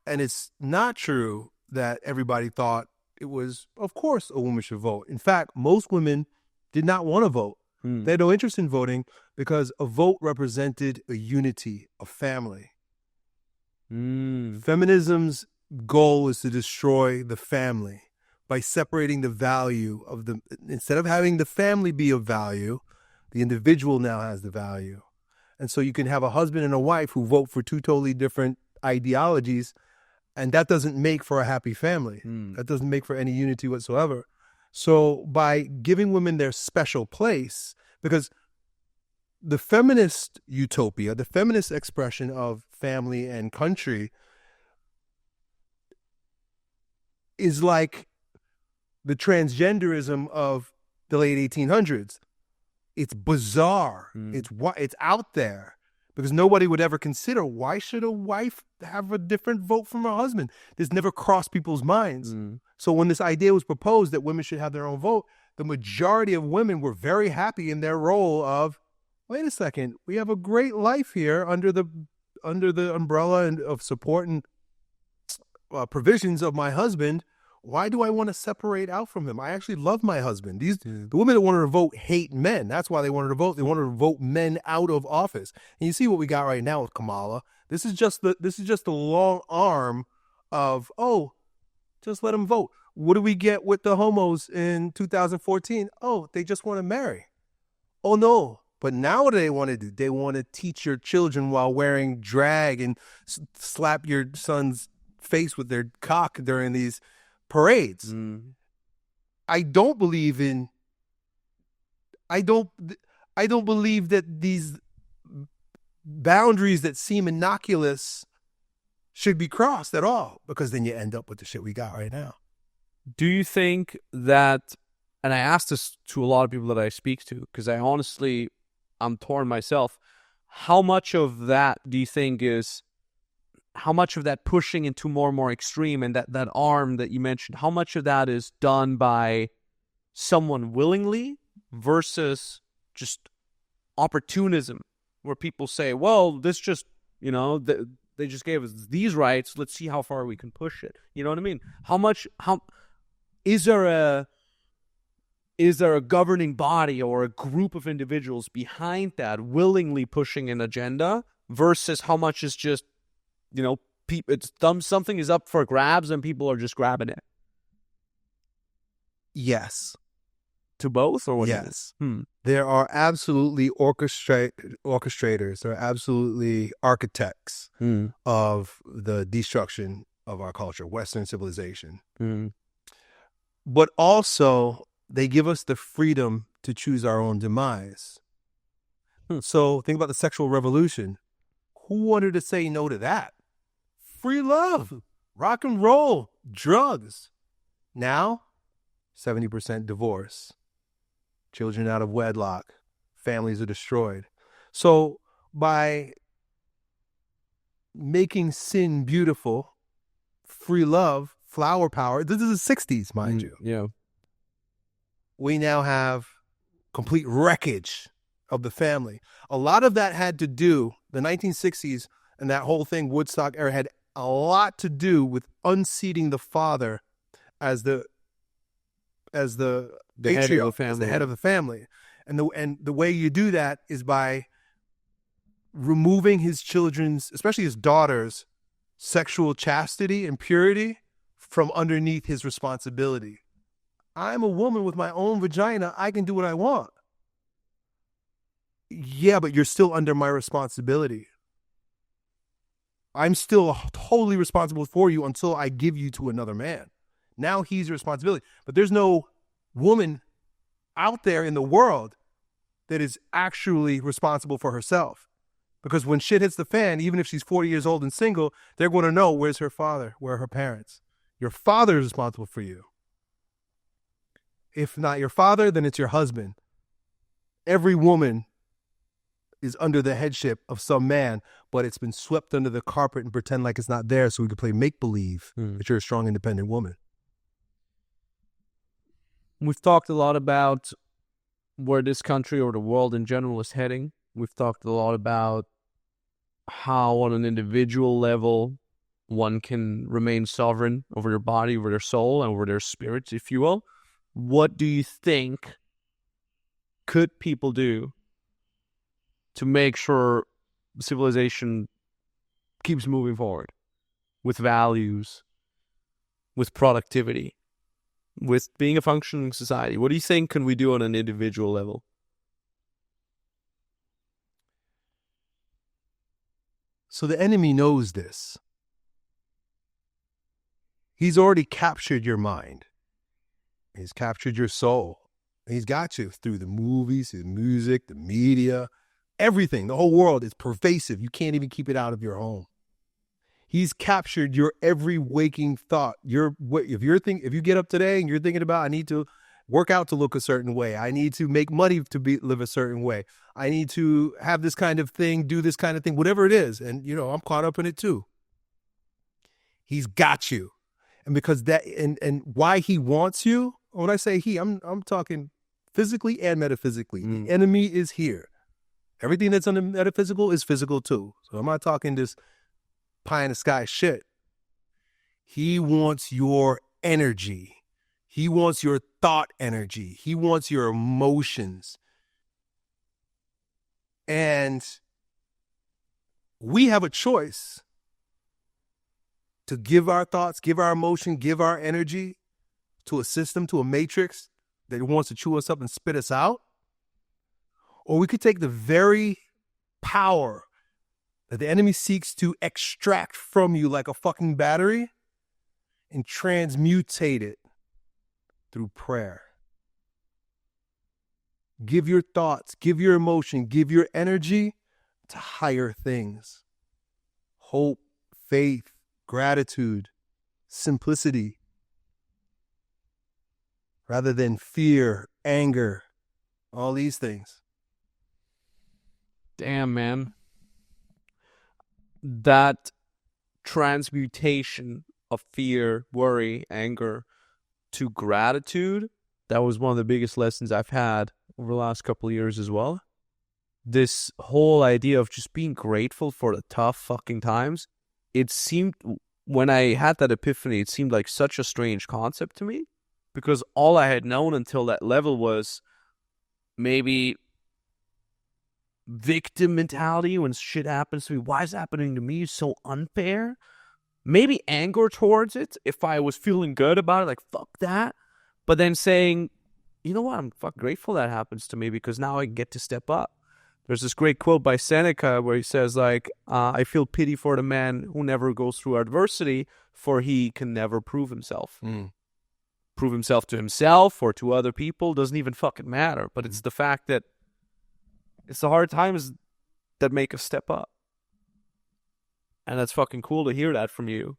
And it's not true that everybody thought it was, of course, a woman should vote. In fact, most women did not want to vote. They had no interest in voting because a vote represented a unity, a family. Feminism's goal is to destroy the family by separating the value of the, instead of having the family be of value, the individual now has the value. And so you can have a husband and a wife who vote for two totally different ideologies, and that doesn't make for a happy family. That doesn't make for any unity whatsoever. So by giving women their special place, because the feminist utopia, the feminist expression of family and country is like the transgenderism of the late 1800s. It's bizarre. It's out there because nobody would ever consider, why should a wife have a different vote from her husband? This never crossed people's minds. So when this idea was proposed that women should have their own vote, the majority of women were very happy in their role of, wait a second, we have a great life here under the umbrella of support and provisions of my husband. Why do I want to separate out from him? I actually love my husband. The women that wanted to vote hate men. That's why they wanted to vote. They wanted to vote men out of office. And you see what we got right now with Kamala. This is just the long arm of, oh, just let them vote. What do we get with the homos in 2014? Oh, they just want to marry. Oh no. But now what do they want to do? They want to teach your children while wearing drag and slap your son's face with their cock during these parades. I don't believe that these boundaries that seem innocuous should be crossed at all, because then you end up with the shit we got right now. Do you think that, and I ask this to a lot of people that I speak to, because I'm torn myself, how much of that do you think is, how much of that pushing into more and more extreme, and that arm that you mentioned, how much of that is done by someone willingly versus just opportunism, where people say, well, this just, they just gave us these rights, let's see how far we can push it. You know what I mean? How is there a governing body or a group of individuals behind that willingly pushing an agenda versus how much is just, something is up for grabs and people are just grabbing it? Yes. To both, or what? Yes. There are absolutely orchestrators. There are absolutely architects of the destruction of our culture, Western civilization. But also, they give us the freedom to choose our own demise. So think about the sexual revolution. Who wanted to say no to that? Free love, rock and roll, drugs. Now, 70% divorce. Children out of wedlock. Families are destroyed. So by making sin beautiful, free love, flower power, this is the 60s, mind you. Yeah. We now have complete wreckage of the family. A lot of that had to do, the 1960s and that whole thing, Woodstock era, had a lot to do with unseating the father as the head of the family. As the head of the family. And the way you do that is by removing his children's, especially his daughters, sexual chastity and purity from underneath his responsibility. I'm a woman with my own vagina. I can do what I want. Yeah, but you're still under my responsibility. I'm still totally responsible for you until I give you to another man. Now he's your responsibility. But there's no woman out there in the world that is actually responsible for herself. Because when shit hits the fan, even if she's 40 years old and single, they're going to know where's her father, where are her parents. Your father is responsible for you. If not your father, then it's your husband. Every woman is under the headship of some man, but it's been swept under the carpet and pretend like it's not there so we can play make-believe that you're a strong, independent woman. We've talked a lot about where this country or the world in general is heading. We've talked a lot about how on an individual level one can remain sovereign over their body, over their soul, and over their spirits, if you will. What do you think could people do to make sure civilization keeps moving forward with values, with productivity, with being a functioning society? What do you think can we do on an individual level? So the enemy knows this. He's already captured your mind. He's captured your soul. He's got you through the movies, the music, the media, everything. The whole world is pervasive. You can't even keep it out of your home. He's captured your every waking thought. If you get up today and you're thinking about, I need to work out to look a certain way. I need to make money to live a certain way. I need to have this kind of thing, do this kind of thing, whatever it is. And, I'm caught up in it too. He's got you. And because that, and why he wants you, when I say he, I'm talking physically and metaphysically. The enemy is here. Everything that's on the metaphysical is physical too. So I'm not talking this pie in the sky shit. He wants your energy. He wants your thought energy. He wants your emotions. And we have a choice to give our thoughts, give our emotion, give our energy to a system, to a matrix that wants to chew us up and spit us out. Or we could take the very power that the enemy seeks to extract from you like a fucking battery and transmutate it through prayer. Give your thoughts, give your emotion, give your energy to higher things. Hope, faith, gratitude, simplicity, rather than fear, anger, all these things. Damn, man. That transmutation of fear, worry, anger to gratitude, that was one of the biggest lessons I've had over the last couple of years as well. This whole idea of just being grateful for the tough fucking times, it seemed, when I had that epiphany, it seemed like such a strange concept to me, because all I had known until that level was maybe victim mentality. When shit happens to me, why is it happening to me? It's so unfair. Maybe anger towards it if I was feeling good about it, like fuck that. But then saying, you know what, I'm grateful that happens to me because now I get to step up. There's this great quote by Seneca where he says, like, I feel pity for the man who never goes through adversity, for he can never prove himself. Prove himself to himself or to other people, doesn't even fucking matter. But it's the fact that it's the hard times that make us step up. And that's fucking cool to hear that from you.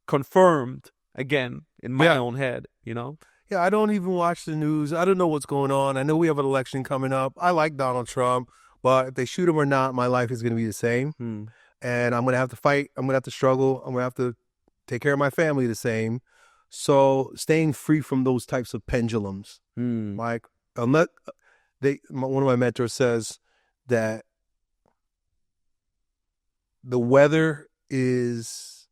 Confirmed, again, in my own head, Yeah, I don't even watch the news. I don't know what's going on. I know we have an election coming up. I like Donald Trump, but if they shoot him or not, my life is going to be the same. And I'm going to have to fight. I'm going to have to struggle. I'm going to have to take care of my family the same. So staying free from those types of pendulums. Like, one of my mentors says that the weather is,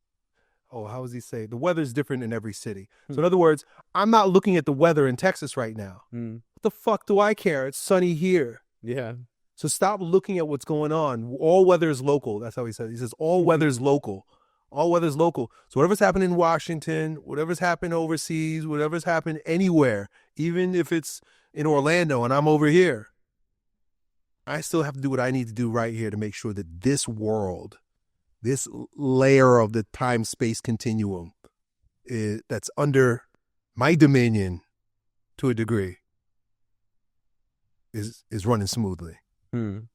how does he say? The weather is different in every city. So in other words, I'm not looking at the weather in Texas right now. What the fuck do I care? It's sunny here. Yeah. So stop looking at what's going on. All weather is local. That's how he says. He says all weather is local. All weather is local. So whatever's happening in Washington, whatever's happening overseas, whatever's happening anywhere, even if it's in Orlando and I'm over here, I still have to do what I need to do right here to make sure that this world, this layer of the time-space continuum that's under my dominion to a degree is running smoothly. And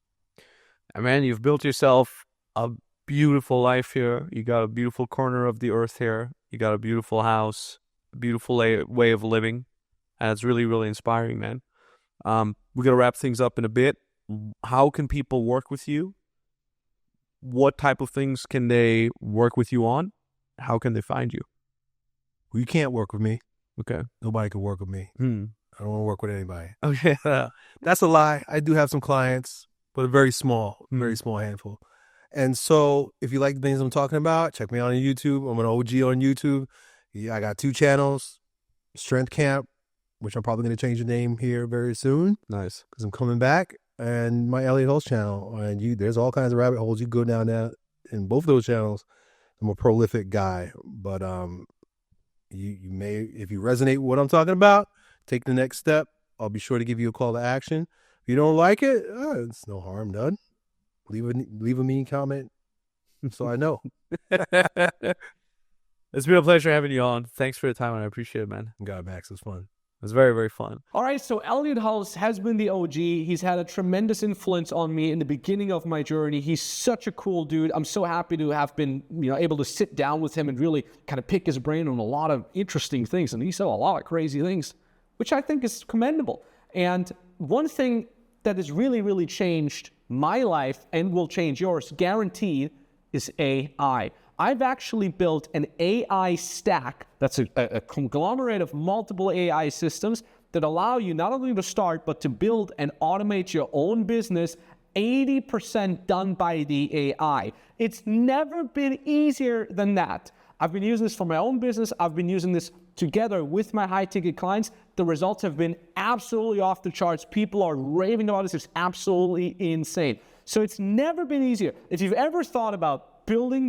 man, you've built yourself a beautiful life here. You got a beautiful corner of the earth here. You got a beautiful house, a beautiful way of living. And it's really, really inspiring, man. We're going to wrap things up in a bit. How can people work with you? What type of things can they work with you on? How can they find you? Well, you can't work with me. Okay. Nobody can work with me. I don't want to work with anybody. Okay. That's a lie. I do have some clients, but a very small handful. And so if you like the things I'm talking about, check me out on YouTube. I'm an OG on YouTube. I got 2 channels, Strength Camp, which I'm probably going to change the name here very soon Nice. because I'm coming back, and my Elliott Hulse channel. And there's all kinds of rabbit holes you go down there in both of those channels. I'm a prolific guy, but you may, if you resonate with what I'm talking about, take the next step. I'll be sure to give you a call to action. If you don't like it, it's no harm done. Leave a mean comment so I know. It's been a pleasure having you on. Thanks for your time, and I appreciate it, man. God, Max, it was fun. It was very, very fun. All right, so Elliott Hulse has been the OG. He's had a tremendous influence on me in the beginning of my journey. He's such a cool dude. I'm so happy to have been, able to sit down with him and really kind of pick his brain on a lot of interesting things. And he said a lot of crazy things, which I think is commendable. And one thing that has really, really changed my life and will change yours, guaranteed, is AI. I've actually built an AI stack that's a conglomerate of multiple AI systems that allow you not only to start, but to build and automate your own business 80% done by the AI. It's never been easier than that. I've been using this for my own business. I've been using this together with my high-ticket clients. The results have been absolutely off the charts. People are raving about this. It's absolutely insane. So it's never been easier. If you've ever thought about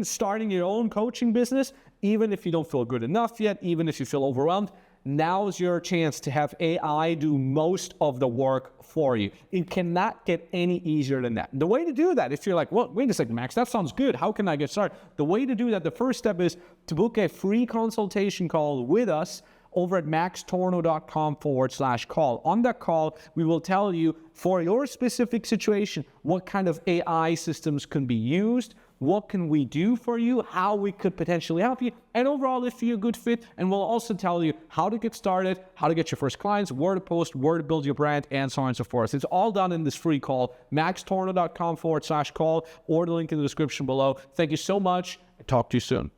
starting your own coaching business, even if you don't feel good enough yet, even if you feel overwhelmed, now's your chance to have AI do most of the work for you. It cannot get any easier than that. The way to do that, if you're like, well, wait a second, Max, that sounds good. How can I get started? The way to do that, the first step is to book a free consultation call with us over at maxtornow.com/call. On that call, we will tell you for your specific situation, what kind of AI systems can be used, what can we do for you, how we could potentially help you, and overall if you're a good fit. And we'll also tell you how to get started, how to get your first clients, where to post, where to build your brand, and so on and so forth. It's all done in this free call, maxtornow.com/call, or the link in the description below. Thank you so much. Talk to you soon.